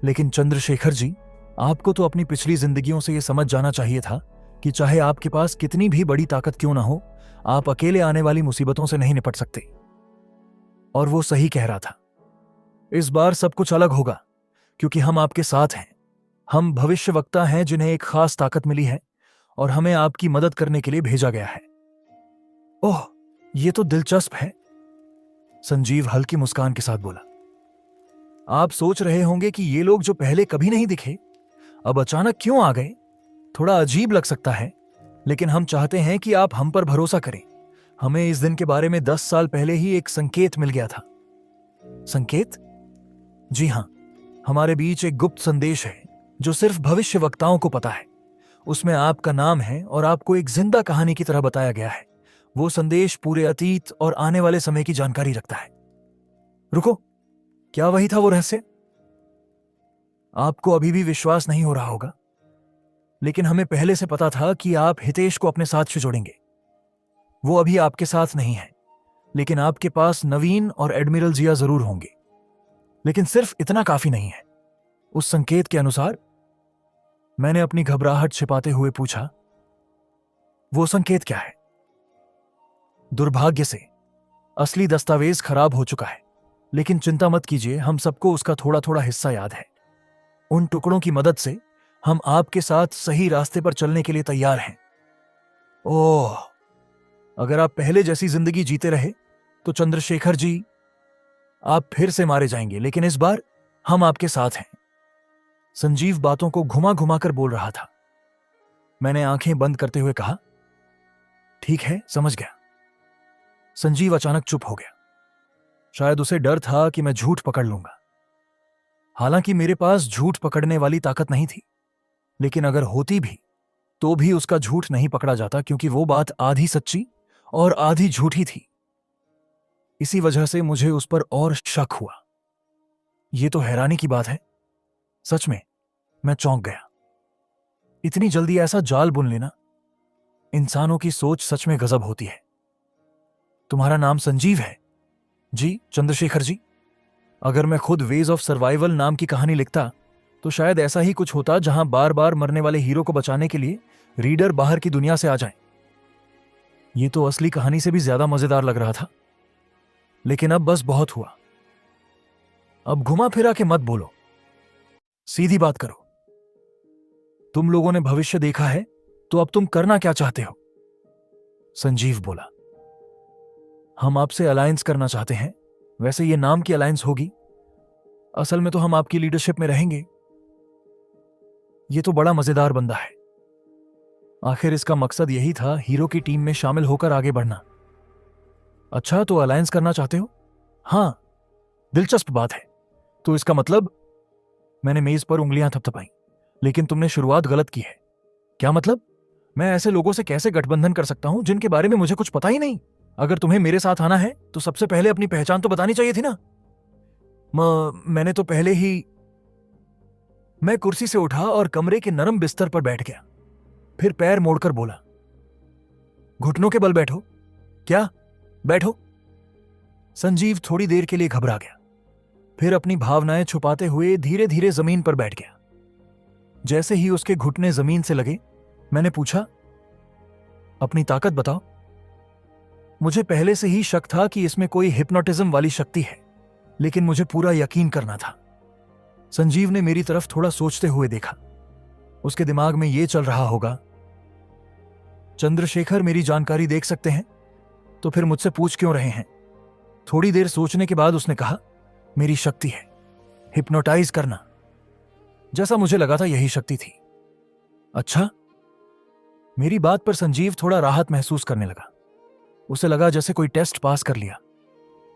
लेकिन चंद्रशेखर जी, आपको तो अपनी पिछली जिंदगियों से यह समझ जाना चाहिए था कि चाहे आपके पास कितनी भी बड़ी ताकत क्यों ना हो, आप अकेले आने वाली मुसीबतों से नहीं निपट सकते। और वो सही कह रहा था। इस बार सब कुछ अलग होगा, क्योंकि हम आपके साथ हैं। हम भविष्यवक्ता हैं जिन्हें एक खास ताकत मिली है, और हमें आपकी मदद करने के लिए भेजा गया है। ओह, ये तो दिलचस्प है, संजीव हल्की मुस्कान के साथ बोला। आप सोच रहे होंगे कि ये लोग जो पहले कभी नहीं दिखे, अब अचानक क्यों आ गए। थोड़ा अजीब लग सकता है, लेकिन हम चाहते हैं कि आप हम पर भरोसा करें। हमें इस दिन के बारे में 10 साल पहले ही एक संकेत मिल गया था। संकेत? जी हां, हमारे बीच एक गुप्त संदेश है जो सिर्फ भविष्यवक्ताओं को पता है। उसमें आपका नाम है और आपको एक जिंदा कहानी की तरह बताया गया है। वो संदेश पूरे अतीत और आने वाले समय की जानकारी रखता है। रुको, क्या वही था वो रहस्य? आपको अभी भी विश्वास नहीं हो रहा होगा, लेकिन हमें पहले से पता था कि आप हितेश को अपने साथ जोड़ेंगे। वो अभी आपके साथ नहीं है, लेकिन आपके पास नवीन और एडमिरल जिया जरूर होंगे। लेकिन सिर्फ इतना काफी नहीं है। उस संकेत के अनुसार, मैंने अपनी घबराहट छिपाते हुए पूछा, वो संकेत क्या है? दुर्भाग्य से असली दस्तावेज खराब हो चुका है, लेकिन चिंता मत कीजिए, हम सबको उसका थोड़ा थोड़ा हिस्सा याद है। उन टुकड़ों की मदद से हम आपके साथ सही रास्ते पर चलने के लिए तैयार हैं। ओह, अगर आप पहले जैसी जिंदगी जीते रहे तो चंद्रशेखर जी, आप फिर से मारे जाएंगे, लेकिन इस बार हम आपके साथ हैं। संजीव बातों को घुमा घुमा कर बोल रहा था। मैंने आंखें बंद करते हुए कहा, ठीक है, समझ गया। संजीव अचानक चुप हो गया। शायद उसे डर था कि मैं झूठ पकड़ लूंगा। हालांकि मेरे पास झूठ पकड़ने वाली ताकत नहीं थी, लेकिन अगर होती भी तो भी उसका झूठ नहीं पकड़ा जाता, क्योंकि वो बात आधी सच्ची और आधी झूठी थी। इसी वजह से मुझे उस पर और शक हुआ। यह तो हैरानी की बात है। सच में मैं चौंक गया। इतनी जल्दी ऐसा जाल बुन लेना, इंसानों की सोच सच में गजब होती है। तुम्हारा नाम संजीव है? जी चंद्रशेखर जी। अगर मैं खुद वेज ऑफ सर्वाइवल नाम की कहानी लिखता तो शायद ऐसा ही कुछ होता, जहां बार बार मरने वाले हीरो को बचाने के लिए रीडर बाहर की दुनिया से आ जाए। यह तो असली कहानी से भी ज्यादा मजेदार लग रहा था। लेकिन अब बस बहुत हुआ। अब घुमा फिरा के मत बोलो, सीधी बात करो। तुम लोगों ने भविष्य देखा है, तो अब तुम करना क्या चाहते हो? संजीव बोला, हम आपसे अलायंस करना चाहते हैं। वैसे ये नाम की अलायंस होगी, असल में तो हम आपकी लीडरशिप में रहेंगे। ये तो बड़ा मजेदार बंदा है। आखिर इसका मकसद यही था, हीरो की टीम में शामिल होकर आगे बढ़ना। अच्छा, तो अलायंस करना चाहते हो? हां, दिलचस्प बात है। तो इसका मतलब? मैंने मेज पर उंगलियां थपथपाई। लेकिन तुमने शुरुआत गलत की है। क्या मतलब? मैं ऐसे लोगों से कैसे गठबंधन कर सकता हूं जिनके बारे में मुझे कुछ पता ही नहीं? अगर तुम्हें मेरे साथ आना है तो सबसे पहले अपनी पहचान तो बतानी चाहिए थी ना। मैंने तो पहले ही। मैं कुर्सी से उठा और कमरे के नरम बिस्तर पर बैठ गया। फिर पैर मोड़कर बोला, घुटनों के बल बैठो। क्या? बैठो। संजीव थोड़ी देर के लिए घबरा गया, फिर अपनी भावनाएं छुपाते हुए धीरे धीरे जमीन पर बैठ गया। जैसे ही उसके घुटने जमीन से लगे, मैंने पूछा, अपनी ताकत बताओ। मुझे पहले से ही शक था कि इसमें कोई हिप्नोटिज्म वाली शक्ति है, लेकिन मुझे पूरा यकीन करना था। संजीव ने मेरी तरफ थोड़ा सोचते हुए देखा। उसके दिमाग में यह चल रहा होगा, चंद्रशेखर मेरी जानकारी देख सकते हैं, तो फिर मुझसे पूछ क्यों रहे हैं? थोड़ी देर सोचने के बाद उसने कहा, मेरी शक्ति है हिप्नोटाइज करना। जैसा मुझे लगा था यही शक्ति थी। अच्छा। मेरी बात पर संजीव थोड़ा राहत महसूस करने लगा। उसे लगा जैसे कोई टेस्ट पास कर लिया।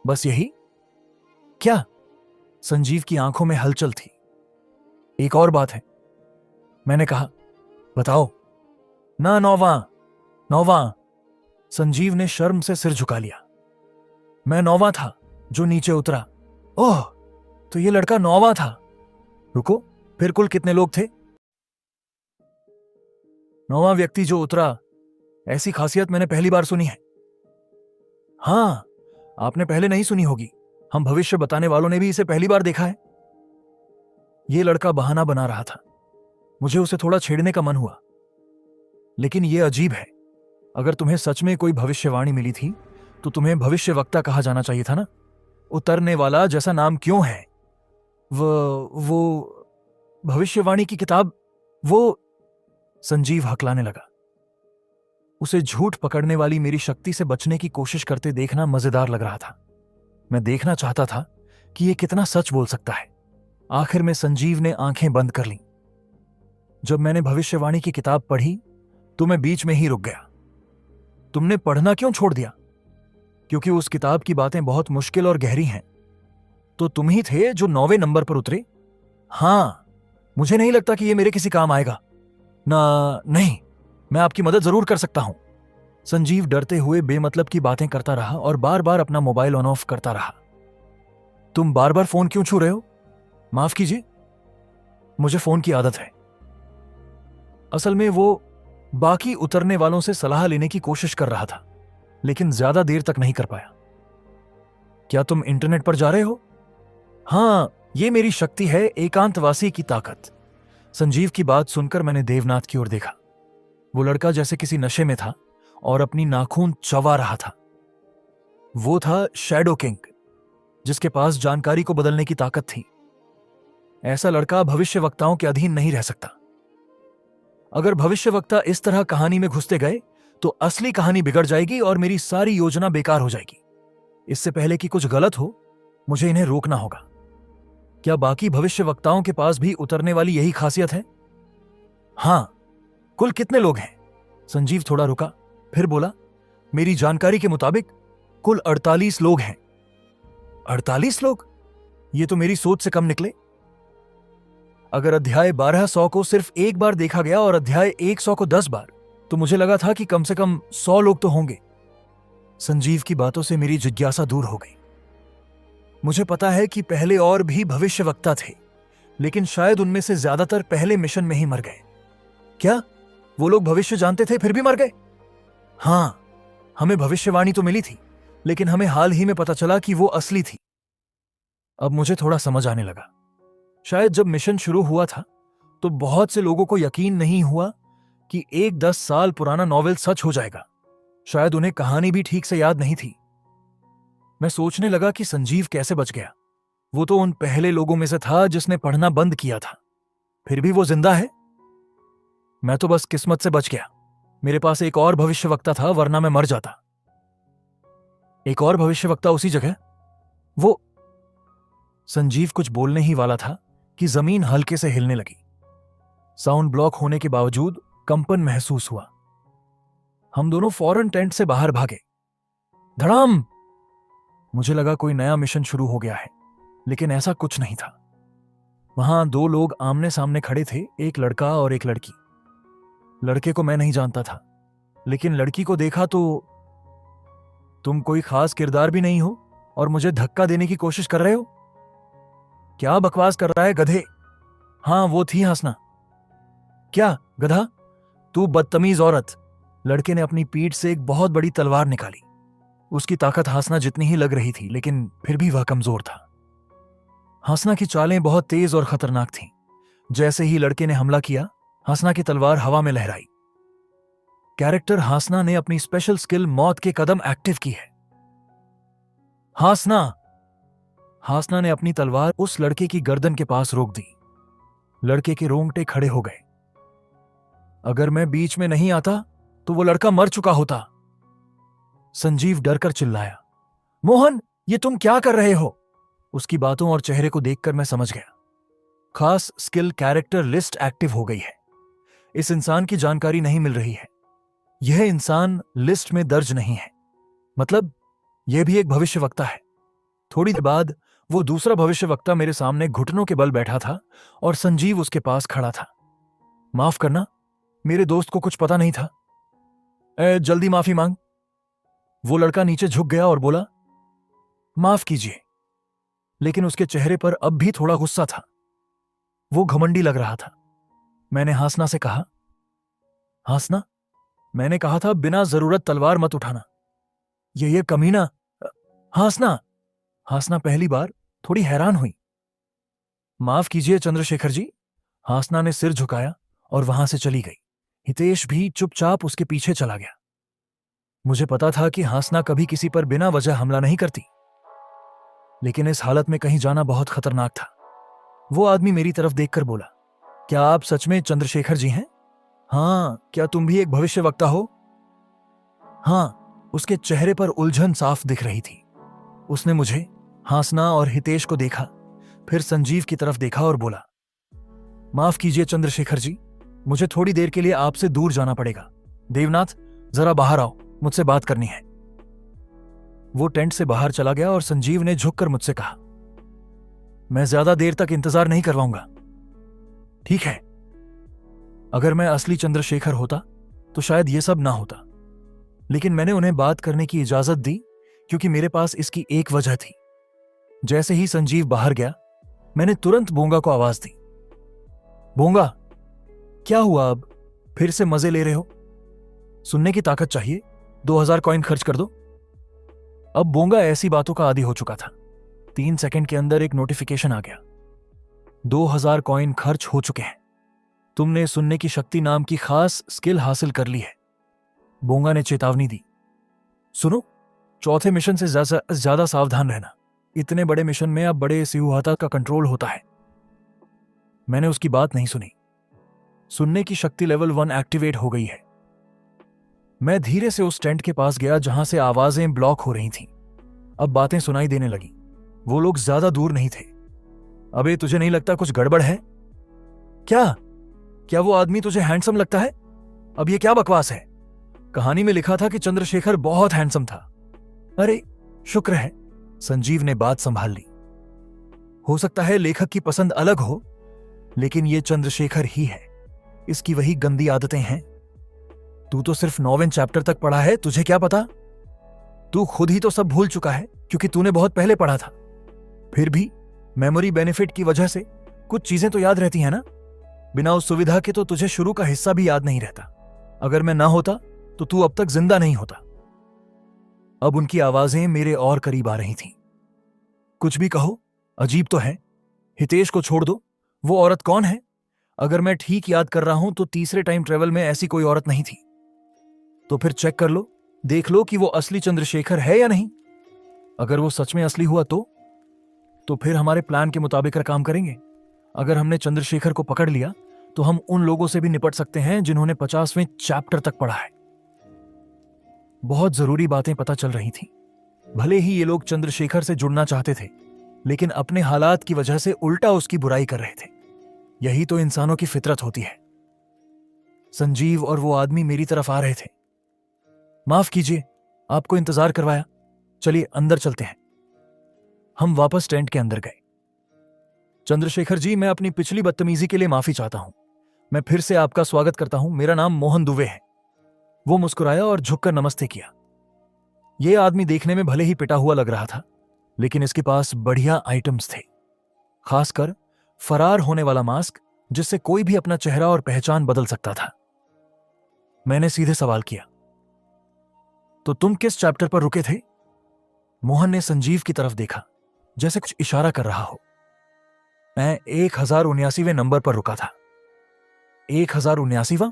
बस यही? क्या? संजीव की आंखों में हलचल थी। एक और बात है। मैंने कहा, बताओ ना। नौवां। संजीव ने शर्म से सिर झुका लिया। मैं 9वां था जो नीचे उतरा। ओह, तो ये लड़का 9वां था। रुको, फिर कुल कितने लोग थे? 9वां व्यक्ति जो उतरा। ऐसी खासियत मैंने पहली बार सुनी है। हां, आपने पहले नहीं सुनी होगी। हम भविष्य बताने वालों ने भी इसे पहली बार देखा है। यह लड़का बहाना बना रहा था। मुझे उसे थोड़ा छेड़ने का मन हुआ, लेकिन यह अजीब है। अगर तुम्हें सच में कोई भविष्यवाणी मिली थी तो तुम्हें भविष्यवक्ता कहा जाना चाहिए था ना। उतरने वाला जैसा नाम क्यों है? वो भविष्यवाणी की किताब, वो। संजीव हकलाने लगा। उसे झूठ पकड़ने वाली मेरी शक्ति से बचने की कोशिश करते देखना मजेदार लग रहा था। मैं देखना चाहता था कि यह कितना सच बोल सकता है। आखिर में संजीव ने आंखें बंद कर लीं। जब मैंने भविष्यवाणी की किताब पढ़ी तो मैं बीच में ही रुक गया। तुमने पढ़ना क्यों छोड़ दिया? क्योंकि उस किताब की बातें बहुत मुश्किल और गहरी हैं। तो तुम ही थे जो 9वें नंबर पर उतरे? हां, मुझे नहीं लगता कि यह मेरे किसी काम आएगा। नहीं, मैं आपकी मदद जरूर कर सकता हूं। संजीव डरते हुए बेमतलब की बातें करता रहा और बार बार अपना मोबाइल ऑन ऑफ करता रहा। तुम बार बार फोन क्यों छू रहे हो? माफ कीजिए, मुझे फोन की आदत है। असल में वो बाकी उतरने वालों से सलाह लेने की कोशिश कर रहा था, लेकिन ज्यादा देर तक नहीं कर पाया। क्या तुम इंटरनेट पर जा रहे हो? हां, यह मेरी शक्ति है, एकांतवासी की ताकत। संजीव की बात सुनकर मैंने देवनाथ की ओर देखा। वो लड़का जैसे किसी नशे में था और अपनी नाखून चबा रहा था। वो था शैडो किंग, जिसके पास जानकारी को बदलने की ताकत थी। ऐसा लड़का भविष्यवक्ताओं के अधीन नहीं रह सकता। अगर भविष्यवक्ता इस तरह कहानी में घुसते गए तो असली कहानी बिगड़ जाएगी और मेरी सारी योजना बेकार हो जाएगी। इससे पहले कि कुछ गलत हो, मुझे इन्हें रोकना होगा। क्या बाकी भविष्यवक्ताओं के पास भी उतरने वाली यही खासियत है? हां, कुल कितने लोग हैं? संजीव थोड़ा रुका, फिर बोला, मेरी जानकारी के मुताबिक कुल 48 लोग हैं। 48 लोग? ये तो मेरी सोच से कम निकले। अगर अध्याय 1200 को सिर्फ एक बार देखा गया और अध्याय 100 को 10 बार, तो मुझे लगा था कि कम से कम 100 लोग तो होंगे। संजीव की बातों से मेरी जिज्ञासा दूर हो गई। मुझे पता है कि पहले और भी भविष्यवक्ता थे, लेकिन शायद उनमें से ज्यादातर पहले मिशन में ही मर गए। क्या वो लोग भविष्य जानते थे फिर भी मर गए? हां, हमें भविष्यवाणी तो मिली थी, लेकिन हमें हाल ही में पता चला कि वो असली थी। अब मुझे थोड़ा समझ आने लगा। शायद जब मिशन शुरू हुआ था तो बहुत से लोगों को यकीन नहीं हुआ कि एक 10 साल पुराना नॉवेल सच हो जाएगा। शायद उन्हें कहानी भी ठीक से याद नहीं थी। मैं सोचने लगा कि संजीव कैसे बच गया। वो तो उन पहले लोगों में से था जिसने पढ़ना बंद किया था, फिर भी वो जिंदा है। मैं तो बस किस्मत से बच गया। मेरे पास एक और भविष्यवक्ता था, वरना मैं मर जाता। एक और भविष्यवक्ता उसी जगह? वो संजीव कुछ बोलने ही वाला था कि जमीन हल्के से हिलने लगी। साउंड ब्लॉक होने के बावजूद कंपन महसूस हुआ। हम दोनों फौरन टेंट से बाहर भागे। धड़ाम! मुझे लगा कोई नया मिशन शुरू हो गया है, लेकिन ऐसा कुछ नहीं था। वहां 2 लोग आमने सामने खड़े थे, एक लड़का और एक लड़की। लड़के को मैं नहीं जानता था, लेकिन लड़की को देखा तो तुम कोई खास किरदार भी नहीं हो और मुझे धक्का देने की कोशिश कर रहे हो? क्या बकवास कर रहा है गधे? हां, वो थी हासना। क्या गधा? तू बदतमीज औरत! लड़के ने अपनी पीठ से एक बहुत बड़ी तलवार निकाली। उसकी ताकत हासना जितनी ही लग रही थी, लेकिन फिर भी वह कमजोर था। हासना की चालें बहुत तेज और खतरनाक थीं। जैसे ही लड़के ने हमला किया, हासना की तलवार हवा में लहराई। कैरेक्टर हासना ने अपनी स्पेशल स्किल मौत के कदम एक्टिव की है। हासना! हासना ने अपनी तलवार उस लड़के की गर्दन के पास रोक दी। लड़के के रोंगटे खड़े हो गए। अगर मैं बीच में नहीं आता तो वो लड़का मर चुका होता। संजीव डरकर चिल्लाया, मोहन, ये तुम क्या कर रहे हो? उसकी बातों और चेहरे को देखकर मैं समझ गया। खास स्किल कैरेक्टर लिस्ट एक्टिव हो गई है। इस इंसान की जानकारी नहीं मिल रही है। यह इंसान लिस्ट में दर्ज नहीं है, मतलब यह भी एक भविष्यवक्ता है। थोड़ी देर बाद वो दूसरा भविष्यवक्ता मेरे सामने घुटनों के बल बैठा था और संजीव उसके पास खड़ा था। माफ करना, मेरे दोस्त को कुछ पता नहीं था। जल्दी माफी मांग। वो लड़का नीचे झुक गया और बोला, माफ कीजिए। लेकिन उसके चेहरे पर अब भी थोड़ा गुस्सा था। वो घमंडी लग रहा था। मैंने हासना से कहा, हासना, मैंने कहा था बिना जरूरत तलवार मत उठाना। ये कमीना। हासना! हासना पहली बार थोड़ी हैरान हुई। माफ कीजिए चंद्रशेखर जी। हासना ने सिर झुकाया और वहां से चली गई। हितेश भी चुपचाप उसके पीछे चला गया। मुझे पता था कि हासना कभी किसी पर बिना वजह हमला नहीं करती, लेकिन इस हालत में कहीं जाना बहुत खतरनाक था। वो आदमी मेरी तरफ देखकर बोला, क्या आप सच में चंद्रशेखर जी हैं? हां, क्या तुम भी एक भविष्यवक्ता हो? हां। उसके चेहरे पर उलझन साफ दिख रही थी। उसने मुझे, हासना और हितेश को देखा, फिर संजीव की तरफ देखा और बोला, माफ कीजिए चंद्रशेखर जी, मुझे थोड़ी देर के लिए आपसे दूर जाना पड़ेगा। देवनाथ, जरा बाहर आओ, मुझसे बात करनी है। वो टेंट से बाहर चला गया और संजीव ने झुककर मुझसे कहा, मैं ज्यादा देर तक इंतजार नहीं करवाऊंगा। ठीक है। अगर मैं असली चंद्रशेखर होता तो शायद यह सब ना होता, लेकिन मैंने उन्हें बात करने की इजाजत दी क्योंकि मेरे पास इसकी एक वजह थी। जैसे ही संजीव बाहर गया, मैंने तुरंत बोंगा को आवाज दी। बोंगा, क्या हुआ? अब फिर से मजे ले रहे हो? सुनने की ताकत चाहिए, 2000 कॉइन खर्च कर दो। अब बोंगा ऐसी बातों का आदी हो चुका था। 3 सेकंड के अंदर एक नोटिफिकेशन आ गया, 2000 कॉइन खर्च हो चुके हैं। तुमने सुनने की शक्ति नाम की खास स्किल हासिल कर ली है। बोंगा ने चेतावनी दी। सुनो, चौथे मिशन से ज्यादा सावधान रहना। इतने बड़े मिशन में अब बड़े सिहुहाता का कंट्रोल होता है। मैंने उसकी बात नहीं सुनी। सुनने की शक्ति लेवल 1 एक्टिवेट हो गई है। मैं धीरे से उस टेंट के पास गया जहां से आवाजें ब्लॉक हो रही थीं। अब बातें सुनाई देने लगी। वो लोग ज्यादा दूर नहीं थे। अबे तुझे नहीं लगता कुछ गड़बड़ है क्या? क्या वो आदमी तुझे हैंडसम लगता है? अब ये क्या बकवास है? कहानी में लिखा था कि चंद्रशेखर बहुत हैंडसम था। अरे शुक्र है, संजीव ने बात संभाल ली। हो सकता है लेखक की पसंद अलग हो, लेकिन ये चंद्रशेखर ही है। इसकी वही गंदी आदतें हैं। तू तो सिर्फ 9वें चैप्टर तक पढ़ा है, तुझे क्या पता? तू खुद ही तो सब भूल चुका है क्योंकि तूने बहुत पहले पढ़ा था। फिर भी मेमोरी बेनिफिट की वजह से कुछ चीजें तो याद रहती हैं ना। बिना उस सुविधा के तो तुझे शुरू का हिस्सा भी याद नहीं रहता। अगर मैं ना होता तो तू अब तक जिंदा नहीं होता। अब उनकी आवाजें मेरे और करीब आ रही थीं। कुछ भी कहो, अजीब तो है। हितेश को छोड़ दो, वो औरत कौन है? अगर मैं ठीक याद कर रहा हूं तो तीसरे टाइम ट्रेवल में ऐसी कोई औरत नहीं थी। तो फिर चेक कर लो, देख लो कि वो असली चंद्रशेखर है या नहीं। अगर वो सच में असली हुआ तो फिर हमारे प्लान के मुताबिक काम करेंगे। अगर हमने चंद्रशेखर को पकड़ लिया तो हम उन लोगों से भी निपट सकते हैं जिन्होंने 50वें चैप्टर तक पढ़ा है। बहुत जरूरी बातें पता चल रही थीं। भले ही ये लोग चंद्रशेखर से जुड़ना चाहते थे, लेकिन अपने हालात की वजह से उल्टा उसकी बुराई कर रहे थे। यही तो इंसानों की फितरत होती है। संजीव और वो आदमी मेरी तरफ आ रहे थे। माफ कीजिए, आपको इंतजार करवाया। चलिए अंदर चलते हैं। हम वापस टेंट के अंदर गए। चंद्रशेखर जी, मैं अपनी पिछली बदतमीजी के लिए माफी चाहता हूं। मैं फिर से आपका स्वागत करता हूं। मेरा नाम मोहन दुबे है। वो मुस्कुराया और झुककर नमस्ते किया। यह आदमी देखने में भले ही पिटा हुआ लग रहा था, लेकिन इसके पास बढ़िया आइटम्स थे। खासकर फरार होने वाला मास्क, जिससे कोई भी अपना चेहरा और पहचान बदल सकता था। मैंने सीधे सवाल किया, तो तुम किस चैप्टर पर रुके थे? मोहन ने संजीव की तरफ देखा, जैसे कुछ इशारा कर रहा हो। मैं 1079वें नंबर पर रुका था। 1079वां?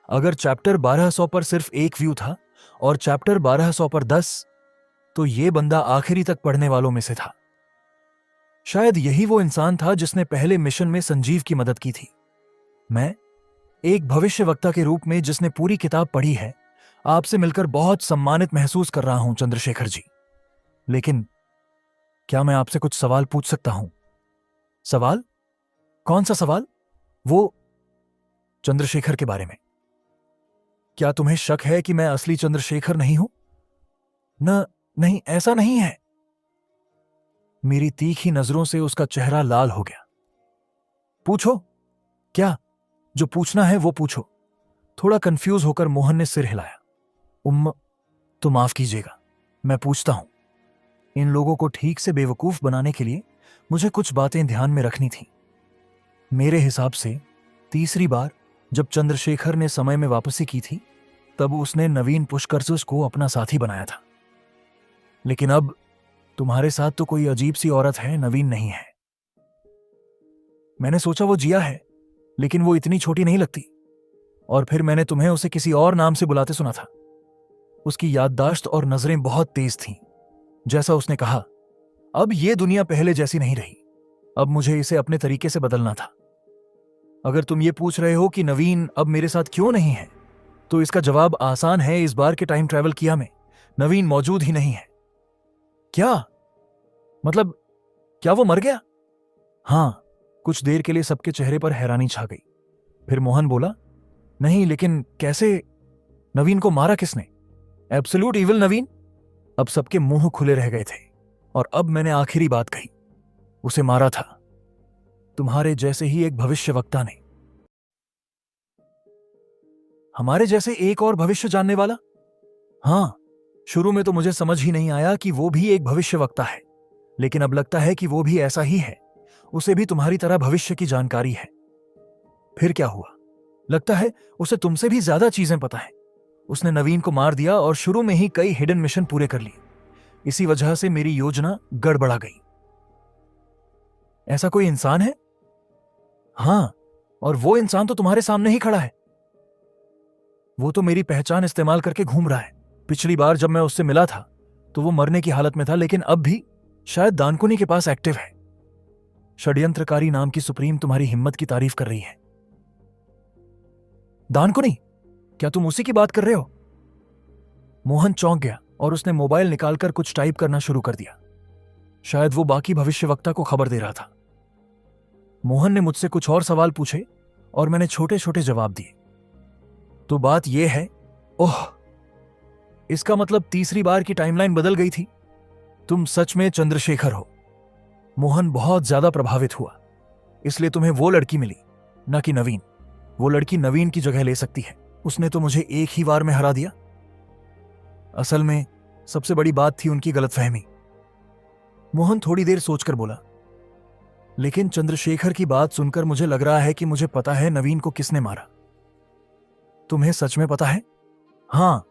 अगर चैप्टर 1200 पर सिर्फ एक व्यू था और चैप्टर 1200 पर 10, तो यह बंदा आखिरी तक पढ़ने वालों में से था। शायद यही वो इंसान था जिसने पहले मिशन में संजीव की मदद की थी। मैं, एक भविष्यवक्ता के रूप में जिसने पूरी किताब पढ़ी है, आपसे मिलकर बहुत सम्मानित महसूस कर रहा हूं चंद्रशेखर जी। लेकिन क्या मैं आपसे कुछ सवाल पूछ सकता हूं? सवाल? कौन सा सवाल? वो चंद्रशेखर के बारे में। क्या तुम्हें शक है कि मैं असली चंद्रशेखर नहीं हूं? नहीं, ऐसा नहीं है। मेरी तीखी नजरों से उसका चेहरा लाल हो गया। पूछो, क्या जो पूछना है वो पूछो। थोड़ा कंफ्यूज होकर मोहन ने सिर हिलाया। तो माफ कीजिएगा, मैं पूछता हूं। इन लोगों को ठीक से बेवकूफ बनाने के लिए मुझे कुछ बातें ध्यान में रखनी थी। मेरे हिसाब से तीसरी बार जब चंद्रशेखर ने समय में वापसी की थी, तब उसने नवीन पुष्करस को अपना साथी बनाया था। लेकिन अब तुम्हारे साथ तो कोई अजीब सी औरत है, नवीन नहीं है। मैंने सोचा वो जिया है, लेकिन वो इतनी छोटी नहीं लगती। और फिर मैंने तुम्हें उसे किसी और नाम से बुलाते सुना था। उसकी याददाश्त और नजरें बहुत तेज थीं। जैसा उसने कहा, अब ये दुनिया पहले जैसी नहीं रही। अब मुझे इसे अपने तरीके से बदलना था। अगर तुम ये पूछ रहे हो कि नवीन अब मेरे साथ क्यों नहीं है, तो इसका जवाब आसान है। इस बार के टाइम ट्रैवल किया में नवीन मौजूद ही नहीं है। क्या मतलब, क्या वो मर गया? हां। कुछ देर के लिए सबके चेहरे पर हैरानी छा गई। फिर मोहन बोला, नहीं, लेकिन कैसे? नवीन को मारा किसने? एब्सोल्यूट इविल नवीन। अब सबके मुंह खुले रह गए थे। और अब मैंने आखिरी बात कही, उसे मारा था तुम्हारे जैसे ही एक भविष्यवक्ता ने। हमारे जैसे एक और भविष्य जानने वाला? हां, शुरू में तो मुझे समझ ही नहीं आया कि वो भी एक भविष्यवक्ता है, लेकिन अब लगता है कि वो भी ऐसा ही है। उसे भी तुम्हारी तरह भविष्य की जानकारी है। फिर क्या हुआ? लगता है उसे तुमसे भी ज्यादा चीजें पता है। उसने नवीन को मार दिया और शुरू में ही कई हिडन मिशन पूरे कर लिए। इसी वजह से मेरी योजना गड़बड़ा गई। ऐसा कोई इंसान है? हां, और वो इंसान तो तुम्हारे सामने ही खड़ा है। वो तो मेरी पहचान इस्तेमाल करके घूम रहा है। पिछली बार जब मैं उससे मिला था तो वो मरने की हालत में था, लेकिन अब भी शायद दानकुनी के पास एक्टिव है। षड्यंत्रकारी नाम की सुप्रीम तुम्हारी हिम्मत की तारीफ कर रही है। दानकुनी? क्या तुम उसी की बात कर रहे हो? मोहन चौंक गया और उसने मोबाइल निकालकर कुछ टाइप करना शुरू कर दिया। शायद वो बाकी भविष्यवक्ता को खबर दे रहा था। मोहन ने मुझसे कुछ और सवाल पूछे और मैंने छोटे छोटे जवाब दिए। तो बात यह है, ओह, इसका मतलब तीसरी बार की टाइमलाइन बदल गई थी। तुम सच में चंद्रशेखर हो। मोहन बहुत ज्यादा प्रभावित हुआ। इसलिए तुम्हें वो लड़की मिली, न कि नवीन। वो लड़की नवीन की जगह ले सकती है। उसने तो मुझे एक ही बार में हरा दिया। असल में सबसे बड़ी बात थी उनकी गलतफहमी। मोहन थोड़ी देर सोचकर बोला, लेकिन चंद्रशेखर की बात सुनकर मुझे लग रहा है कि मुझे पता है नवीन को किसने मारा। तुम्हें सच में पता है? हाँ,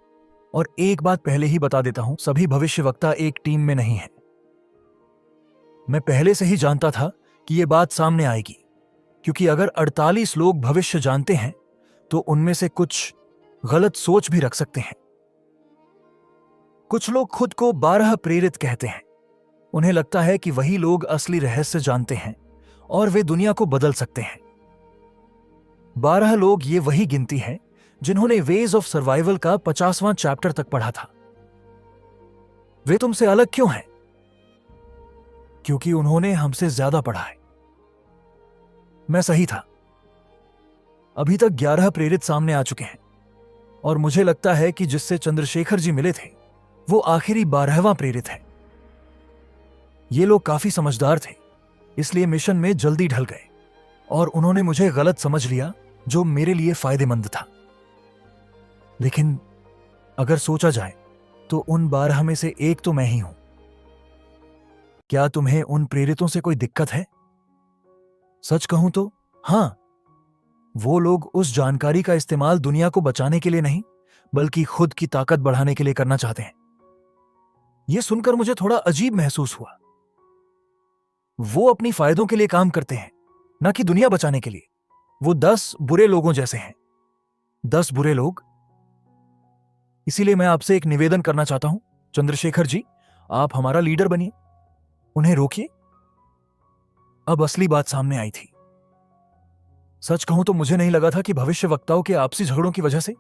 और एक बात पहले ही बता देता हूं, सभी भविष्यवक्ता एक टीम में नहीं है। मैं पहले से ही जानता था कि यह बात सामने आएगी, क्योंकि अगर 48 लोग भविष्य जानते हैं तो उनमें से कुछ गलत सोच भी रख सकते हैं। कुछ लोग खुद को 12 प्रेरित कहते हैं। उन्हें लगता है कि वही लोग असली रहस्य जानते हैं और वे दुनिया को बदल सकते हैं। 12 लोग ये वही गिनती है जिन्होंने वेज ऑफ सर्वाइवल का 50वां चैप्टर तक पढ़ा था। वे तुमसे अलग क्यों हैं? क्योंकि उन्होंने हमसे ज्यादा पढ़ा है। मैं सही था। अभी तक 11 प्रेरित सामने आ चुके हैं और मुझे लगता है कि जिससे चंद्रशेखर जी मिले थे वो आखिरी 12वां प्रेरित है। ये लोग काफी समझदार थे, इसलिए मिशन में जल्दी ढल गए और उन्होंने मुझे गलत समझ लिया, जो मेरे लिए फायदेमंद था। लेकिन अगर सोचा जाए तो उन 12 में से एक तो मैं ही हूं। क्या तुम्हें उन प्रेरितों से कोई दिक्कत है? सच कहूं तो हां, वो लोग उस जानकारी का इस्तेमाल दुनिया को बचाने के लिए नहीं, बल्कि खुद की ताकत बढ़ाने के लिए करना चाहते हैं। यह सुनकर मुझे थोड़ा अजीब महसूस हुआ। वो अपनी फायदों के लिए काम करते हैं, ना कि दुनिया बचाने के लिए। वो 10 बुरे लोगों जैसे हैं। 10 बुरे लोग। इसीलिए मैं आपसे एक निवेदन करना चाहता हूं, चंद्रशेखर जी, आप हमारा लीडर बनिए, उन्हें रोकिए। अब असली बात सामने आई थी। सच कहूं तो मुझे नहीं लगा था कि भविष्यवक्ताओं के आपसी झगड़ों की वजह से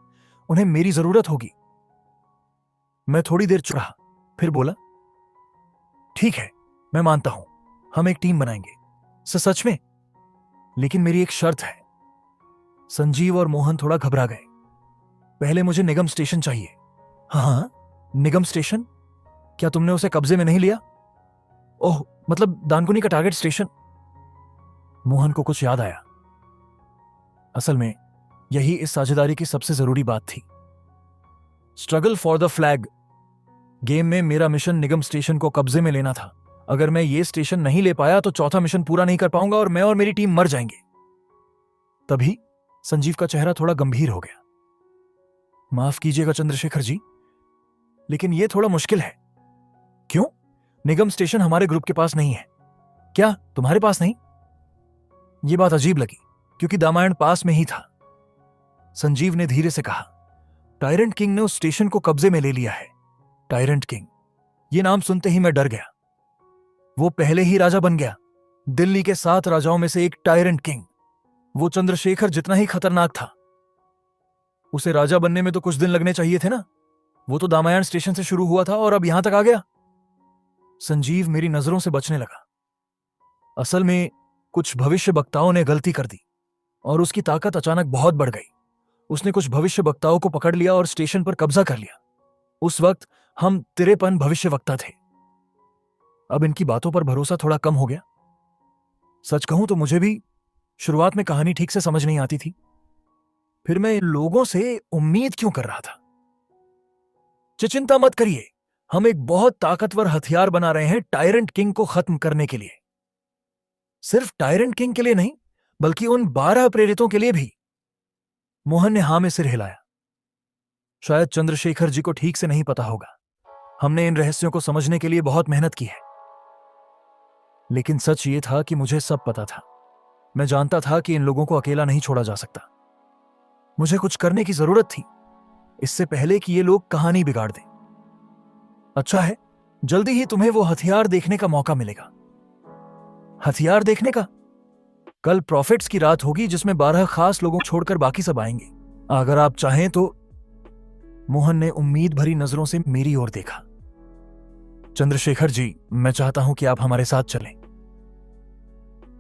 उन्हें मेरी जरूरत होगी। मैं थोड़ी देर चुप रहा, फिर बोला, ठीक है, मैं मानता हूं, हम एक टीम बनाएंगे। सच में? लेकिन मेरी एक शर्त है। संजीव और मोहन थोड़ा घबरा गए। पहले मुझे निगम स्टेशन चाहिए। हाँ, निगम स्टेशन? क्या तुमने उसे कब्जे में नहीं लिया? ओह, मतलब दानकुनी का टारगेट स्टेशन। मोहन को कुछ याद आया। असल में यही इस साझेदारी की सबसे जरूरी बात थी। Struggle for the flag game में मेरा मिशन निगम स्टेशन को कब्जे में लेना था। अगर मैं ये स्टेशन नहीं ले पाया तो चौथा मिशन पूरा नहीं कर पाऊंगा और मैं और मेरी टीम मर जाएंगे। तभी संजीव का चेहरा थोड़ा गंभीर हो गया। माफ कीजिएगा चंद्रशेखर जी, लेकिन यह थोड़ा मुश्किल है। क्यों? निगम स्टेशन हमारे ग्रुप के पास नहीं है। क्या तुम्हारे पास नहीं? यह बात अजीब लगी, क्योंकि दामायण पास में ही था। संजीव ने धीरे से कहा, टायरेंट किंग ने उस स्टेशन को कब्जे में ले लिया है। टायरेंट किंग, यह नाम सुनते ही मैं डर गया। वो पहले ही राजा बन गया। दिल्ली के 7 राजाओं में से एक टायरेंट किंग। वो चंद्रशेखर जितना ही खतरनाक था। उसे राजा बनने में तो कुछ दिन लगने चाहिए थे ना। वो तो दामायण स्टेशन से शुरू हुआ था और अब यहां तक आ गया। संजीव मेरी नजरों से बचने लगा। असल में कुछ भविष्य वक्ताओं ने गलती कर दी और उसकी ताकत अचानक बहुत बढ़ गई। उसने कुछ भविष्य वक्ताओं को पकड़ लिया और स्टेशन पर कब्जा कर लिया। उस वक्त हम 53 भविष्य वक्ता थे। अब इनकी बातों पर भरोसा थोड़ा कम हो गया। सच कहूं तो मुझे भी शुरुआत में कहानी ठीक से समझ नहीं आती थी। फिर मैं इन लोगों से उम्मीद क्यों कर रहा था? चिंता मत करिए, हम एक बहुत ताकतवर हथियार बना रहे हैं टायरेंट किंग को खत्म करने के लिए। सिर्फ टायरेंट किंग के लिए नहीं, बल्कि उन 12 प्रेरितों के लिए भी। मोहन ने हां में सिर हिलाया। शायद चंद्रशेखर जी को ठीक से नहीं पता होगा। हमने इन रहस्यों को समझने के लिए बहुत मेहनत की है। लेकिन सच ये था कि मुझे सब पता था। मैं जानता था कि इन लोगों को अकेला नहीं छोड़ा जा सकता। मुझे कुछ करने की जरूरत थी, इससे पहले कि ये लोग कहानी बिगाड़ दें। अच्छा है, जल्दी ही तुम्हें वो हथियार देखने का मौका मिलेगा। हथियार देखने का? कल प्रॉफिट्स की रात होगी जिसमें 12 खास लोगों को छोड़कर बाकी सब आएंगे। अगर आप चाहें तो। मोहन ने उम्मीद भरी नजरों से मेरी ओर देखा। चंद्रशेखर जी, मैं चाहता हूं कि आप हमारे साथ चलें।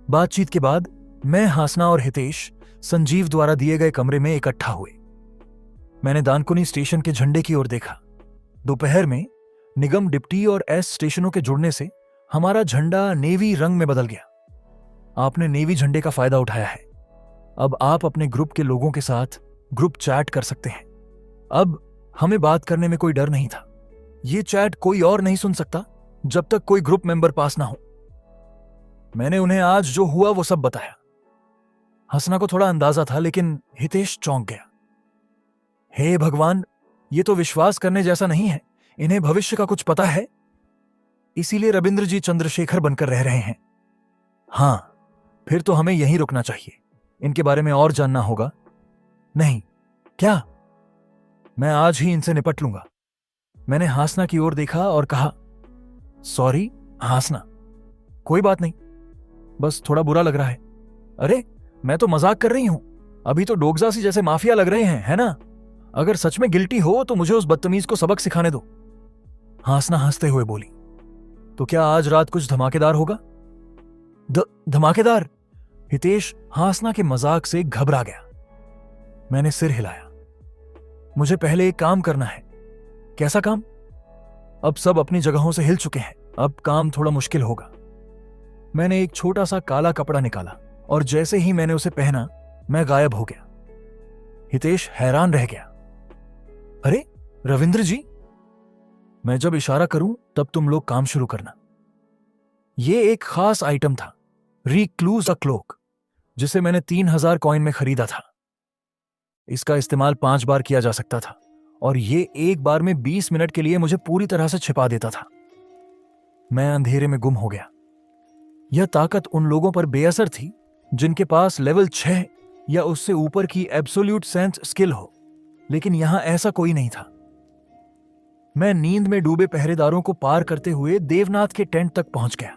बातचीत के बाद मैं, हासना और हितेश संजीव द्वारा दिए गए कमरे में इकट्ठा हुए। मैंने दानकुनी स्टेशन के झंडे की ओर देखा। दोपहर में निगम डिप्टी और एस स्टेशनों के जुड़ने से हमारा झंडा नेवी रंग में बदल गया। आपने नेवी झंडे का फायदा उठाया है। अब आप अपने ग्रुप के लोगों के साथ ग्रुप चैट कर सकते हैं। अब हमें बात करने में कोई डर नहीं था। ये चैट कोई और नहीं सुन सकता जब तक कोई ग्रुप मेंबर पास ना हो। मैंने उन्हें आज जो हुआ वो सब बताया। हंसना को थोड़ा अंदाजा था, लेकिन हितेश चौंक गया। हे भगवान, ये तो विश्वास करने जैसा नहीं है। इन्हें भविष्य का कुछ पता है, इसीलिए रविंद्र जी चंद्रशेखर बनकर रह रहे हैं। हां, फिर तो हमें यहीं रुकना चाहिए। इनके बारे में और जानना होगा। नहीं, क्या? मैं आज ही इनसे निपट लूंगा। मैंने हासना की ओर देखा और कहा, सॉरी हासना, कोई बात नहीं, बस थोड़ा बुरा लग रहा है। अरे, मैं तो मजाक कर रही हूं। अभी तो डोगजासी जैसे माफिया लग रहे हैं, है ना? अगर सच में गिल्टी हो तो मुझे उस बदतमीज को सबक सिखाने दो। हासना हंसते हुए बोली, तो क्या आज रात कुछ धमाकेदार होगा? धमाकेदार? हितेश हासना के मजाक से घबरा गया। मैंने सिर हिलाया। मुझे पहले एक काम करना है। कैसा काम? अब सब अपनी जगहों से हिल चुके हैं, अब काम थोड़ा मुश्किल होगा। मैंने एक छोटा सा काला कपड़ा निकाला और जैसे ही मैंने उसे पहना, मैं गायब हो गया। हितेश हैरान रह गया। अरे रविंद्र जी, मैं जब इशारा करूं तब तुम लोग काम शुरू करना। यह एक खास आइटम था, रिक्लूज अ क्लोक, जिसे मैंने 3000 कॉइन में खरीदा था। इसका इस्तेमाल 5 बार किया जा सकता था और ये एक बार में 20 मिनट के लिए मुझे पूरी तरह से छिपा देता था। मैं अंधेरे में गुम हो गया। यह ताकत उन लोगों पर बेअसर थी जिनके पास लेवल 6 या उससे ऊपर की एब्सोल्यूट सेंस स्किल हो, लेकिन यहां ऐसा कोई नहीं था। मैं नींद में डूबे पहरेदारों को पार करते हुए देवनाथ के टेंट तक पहुंच गया।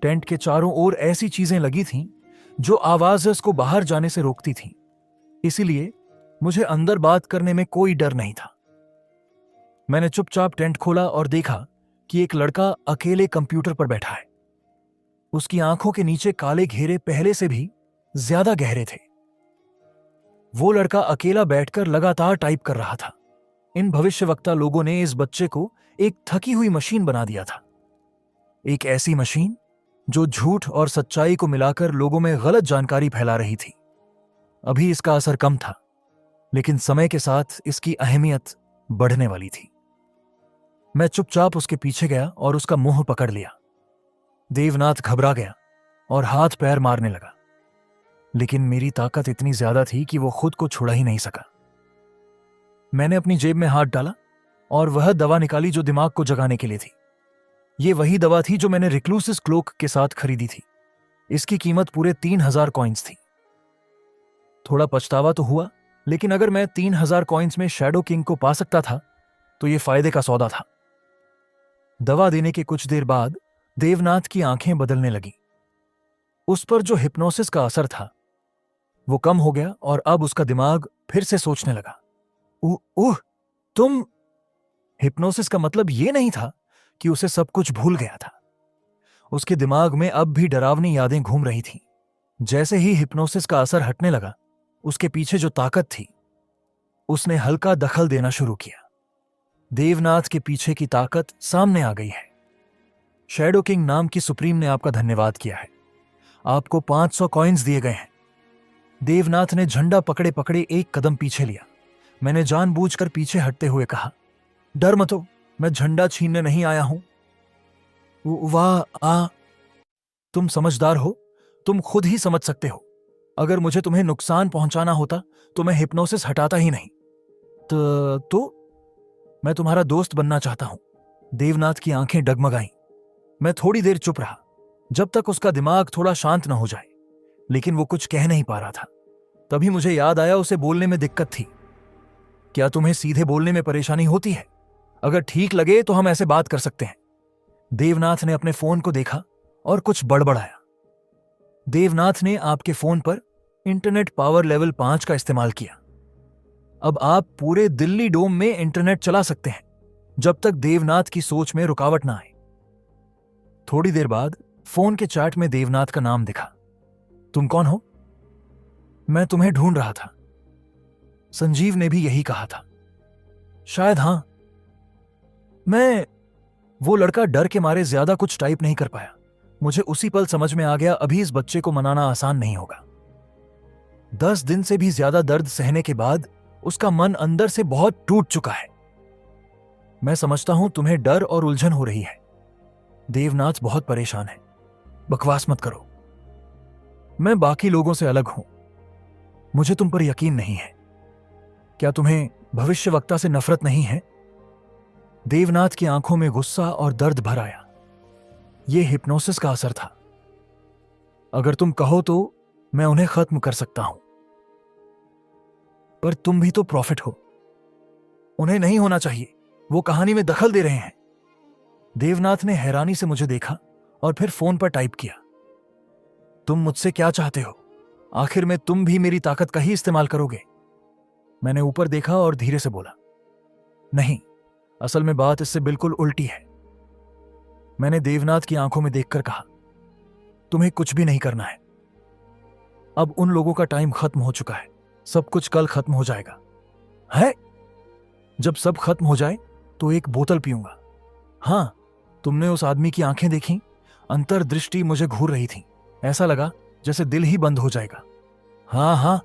टेंट के चारों ओर ऐसी चीजें लगी थीं जो आवाज़ को बाहर जाने से रोकती थीं, इसीलिए मुझे अंदर बात करने में कोई डर नहीं था। मैंने चुपचाप टेंट खोला और देखा कि एक लड़का अकेले कंप्यूटर पर बैठा है। उसकी आंखों के नीचे काले घेरे पहले से भी ज्यादा गहरे थे। वो लड़का अकेला बैठकर लगातार टाइप कर रहा था। इन भविष्यवक्ता लोगों ने इस बच्चे को एक थकी हुई मशीन बना दिया था। एक ऐसी मशीन जो झूठ और सच्चाई को मिलाकर लोगों में गलत जानकारी फैला रही थी। अभी इसका असर कम था, लेकिन समय के साथ इसकी अहमियत बढ़ने वाली थी। मैं चुपचाप उसके पीछे गया और उसका मुंह पकड़ लिया। देवनाथ घबरा गया और हाथ पैर मारने लगा, लेकिन मेरी ताकत इतनी ज्यादा थी कि वो खुद को छुड़ा ही नहीं सका। मैंने अपनी जेब में हाथ डाला और वह दवा निकाली जो दिमाग को जगाने के लिए थी। ये वही दवा थी जो मैंने रिक्लूसिस क्लोक के साथ खरीदी थी। इसकी कीमत पूरे 3000 कॉइन्स थी। थोड़ा पछतावा तो हुआ, लेकिन अगर मैं 3000 कॉइन्स में शैडो किंग को पा सकता था तो यह फायदे का सौदा था। दवा देने के कुछ देर बाद देवनाथ की आंखें बदलने लगी। उस पर जो हिप्नोसिस का असर था वो कम हो गया और अब उसका दिमाग फिर से सोचने लगा। तुम। हिप्नोसिस का मतलब यह नहीं था कि उसे सब कुछ भूल गया था। उसके दिमाग में अब भी डरावनी यादें घूम रही थीं। जैसे ही हिप्नोसिस का असर हटने लगा, उसके पीछे जो ताकत थी उसने हल्का दखल देना शुरू किया। देवनाथ के पीछे की ताकत सामने आ गई है। शैडो किंग नाम की सुप्रीम ने आपका धन्यवाद किया है। आपको 500 कॉइन्स दिए गए हैं। देवनाथ ने झंडा पकड़े पकड़े एक कदम पीछे लिया। मैंने जानबूझकर पीछे हटते हुए कहा, डर मत हो, मैं झंडा छीनने नहीं आया हूं। वाह, तुम समझदार हो, तुम खुद ही समझ सकते हो। अगर मुझे तुम्हें नुकसान पहुंचाना होता तो मैं हिप्नोसिस हटाता ही नहीं। तो मैं तुम्हारा दोस्त बनना चाहता हूं। देवनाथ की आंखें डगमगाईं। मैं थोड़ी देर चुप रहा, जब तक उसका दिमाग थोड़ा शांत न हो जाए, लेकिन वो कुछ कह नहीं पा रहा था। तभी मुझे याद आया उसे बोलने में दिक्कत थी। क्या तुम्हें सीधे बोलने में परेशानी होती है? अगर ठीक लगे तो हम ऐसे बात कर सकते हैं। देवनाथ ने अपने फोन को देखा और कुछ बड़बड़ाया। देवनाथ ने आपके फोन पर इंटरनेट पावर लेवल 5 का इस्तेमाल किया। अब आप पूरे दिल्ली डोम में इंटरनेट चला सकते हैं जब तक देवनाथ की सोच में रुकावट ना आए। थोड़ी देर बाद फोन के चैट में देवनाथ का नाम दिखा। तुम कौन हो? मैं तुम्हें ढूंढ रहा था। संजीव ने भी यही कहा था। शायद हां। मैं वो लड़का डर के मारे ज्यादा कुछ टाइप नहीं कर पाया। मुझे उसी पल समझ में आ गया, अभी इस बच्चे को मनाना आसान नहीं होगा। 10 दिन से भी ज्यादा दर्द सहने के बाद उसका मन अंदर से बहुत टूट चुका है। मैं समझता हूं तुम्हें डर और उलझन हो रही है। देवनाथ बहुत परेशान है। बकवास मत करो। मैं बाकी लोगों से अलग हूं। मुझे तुम पर यकीन नहीं है। क्या तुम्हें भविष्यवक्ता से नफरत नहीं है? देवनाथ की आंखों में गुस्सा और दर्द भर आया। यह हिप्नोसिस का असर था। अगर तुम कहो तो मैं उन्हें खत्म कर सकता हूं। पर तुम भी तो प्रॉफिट हो। उन्हें नहीं होना चाहिए। वो कहानी में दखल दे रहे हैं। देवनाथ ने हैरानी से मुझे देखा और फिर फोन पर टाइप किया। तुम मुझसे क्या चाहते हो? आखिर में तुम भी मेरी ताकत का ही इस्तेमाल करोगे? मैंने ऊपर देखा और धीरे से बोला, नहीं, असल में बात इससे बिल्कुल उल्टी है। मैंने देवनाथ की आंखों में देखकर कहा, तुम्हें कुछ भी नहीं करना है। अब उन लोगों का टाइम खत्म हो चुका है। सब कुछ कल खत्म हो जाएगा। है? जब सब खत्म हो जाए तो एक बोतल पीऊंगा। हां, तुमने उस आदमी की आंखें देखी? अंतर्दृष्टि मुझे घूर रही थी। ऐसा लगा जैसे दिल ही बंद हो जाएगा। हाँ हाँ,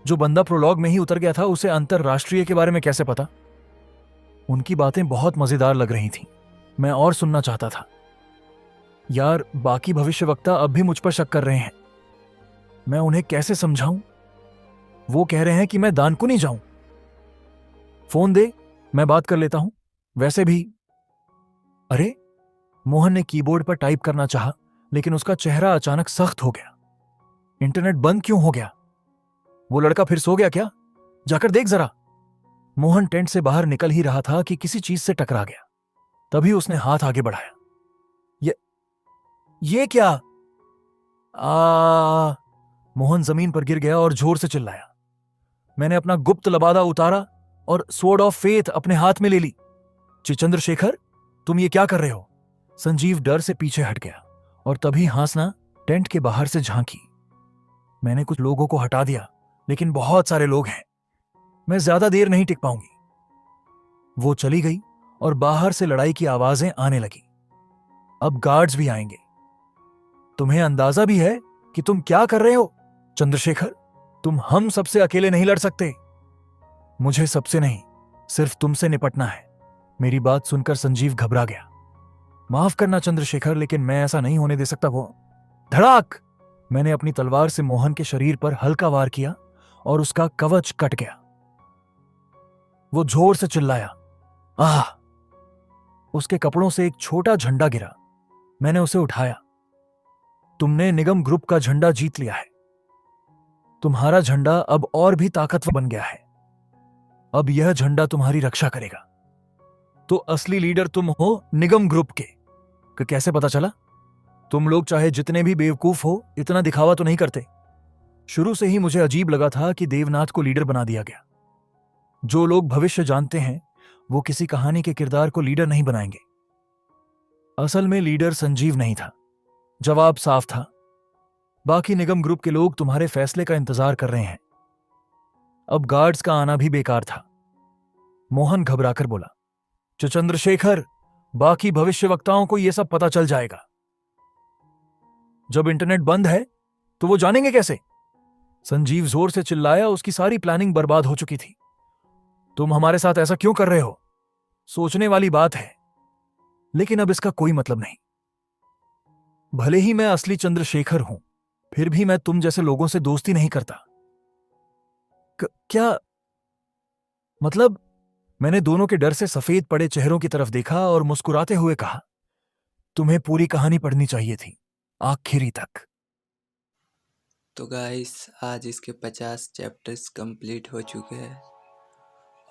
जो बंदा प्रोलॉग में ही उतर गया था, उसे अंतरराष्ट्रीय के बारे में कैसे पता? उनकी बातें बहुत मजेदार लग रही थीं। मैं और सुनना चाहता था। यार, बाकी भविष्यवक्ता अब भी मुझ पर शक कर रहे हैं। मैं उन्हें कैसे समझाऊं? वो कह रहे हैं कि मैं दानकुनी जाऊं। फोन दे, मैं बात कर लेता हूं। वैसे भी। अरे, मोहन ने कीबोर्ड पर टाइप करना चाहा, लेकिन उसका चेहरा अचानक सख्त हो गया। इंटरनेट बंद क्यों हो गया? वो लड़का फिर सो गया क्या? जाकर देख जरा। मोहन टेंट से बाहर निकल ही रहा था कि किसी चीज से टकरा गया। तभी उसने हाथ आगे बढ़ाया। ये क्या? आ मोहन जमीन पर गिर गया और जोर से चिल्लाया। मैंने अपना गुप्त लबादा उतारा और स्वॉर्ड ऑफ फेथ अपने हाथ में ले ली। चंद्रशेखर, तुम ये क्या कर रहे हो? संजीव डर से पीछे हट गया और तभी हासना टेंट के बाहर से झांकी। मैंने कुछ लोगों को हटा दिया, लेकिन बहुत सारे लोग हैं। मैं ज्यादा देर नहीं टिक पाऊंगी। वो चली गई और बाहर से लड़ाई की आवाजें आने लगी। अब गार्ड्स भी आएंगे। तुम्हें अंदाजा भी है कि तुम क्या कर रहे हो? चंद्रशेखर, तुम हम सबसे अकेले नहीं लड़ सकते। मुझे सबसे नहीं, सिर्फ तुमसे निपटना है। मेरी बात सुनकर संजीव घबरा गया। माफ करना चंद्रशेखर, लेकिन मैं ऐसा नहीं होने दे सकता। वो धड़ाक! मैंने अपनी तलवार से मोहन के शरीर पर हल्का वार किया और उसका कवच कट गया। वो जोर से चिल्लाया, आह! उसके कपड़ों से एक छोटा झंडा गिरा। मैंने उसे उठाया। तुमने निगम ग्रुप का झंडा जीत लिया है। तुम्हारा झंडा अब और भी ताकतवर बन गया है। अब यह झंडा तुम्हारी रक्षा करेगा। तो असली लीडर तुम हो निगम ग्रुप के। कैसे पता चला? तुम लोग चाहे जितने भी बेवकूफ हो, इतना दिखावा तो नहीं करते। शुरू से ही मुझे अजीब लगा था कि देवनाथ को लीडर बना दिया गया। जो लोग भविष्य जानते हैं, वो किसी कहानी के किरदार को लीडर नहीं बनाएंगे। असल में लीडर संजीव नहीं था। जवाब साफ था। बाकी निगम ग्रुप के लोग तुम्हारे फैसले का इंतजार कर रहे हैं। अब गार्ड्स का आना भी बेकार था। मोहन घबराकर बोला, चंद्रशेखर, बाकी भविष्यवक्ताओं को यह सब पता चल जाएगा। जब इंटरनेट बंद है तो वो जानेंगे कैसे? संजीव जोर से चिल्लाया। उसकी सारी प्लानिंग बर्बाद हो चुकी थी। तुम हमारे साथ ऐसा क्यों कर रहे हो? सोचने वाली बात है, लेकिन अब इसका कोई मतलब नहीं। भले ही मैं असली चंद्रशेखर हूं, फिर भी मैं तुम जैसे लोगों से दोस्ती नहीं करता। क्या मतलब? मैंने दोनों के डर से सफेद पड़े चेहरों की तरफ देखा और मुस्कुराते हुए कहा, तुम्हें पूरी कहानी पढ़नी चाहिए थी, आखिरी तक। तो गाइस, आज इसके 50 चैप्टर्स कंप्लीट हो चुके हैं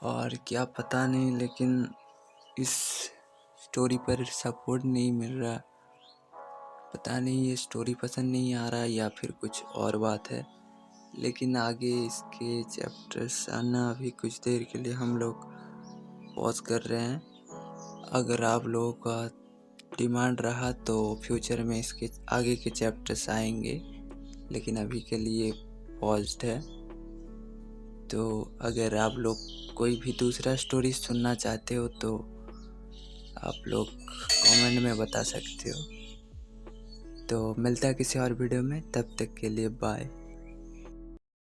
और क्या पता नहीं, लेकिन इस स्टोरी पर सपोर्ट नहीं मिल रहा। पता नहीं ये स्टोरी पसंद नहीं आ रहा या फिर कुछ और बात है। लेकिन आगे इसके चैप्टर्स आना अभी कुछ देर के लिए हम लोग पॉज कर रहे हैं। अगर आप लोगों का डिमांड रहा तो फ्यूचर में इसके आगे के चैप्टर्स आएंगे, लेकिन अभी के लिए पॉज्ड है। तो अगर आप लोग कोई भी दूसरा स्टोरी सुनना चाहते हो तो आप लोग कमेंट में बता सकते हो। तो मिलता है किसी और वीडियो में, तब तक के लिए बाय।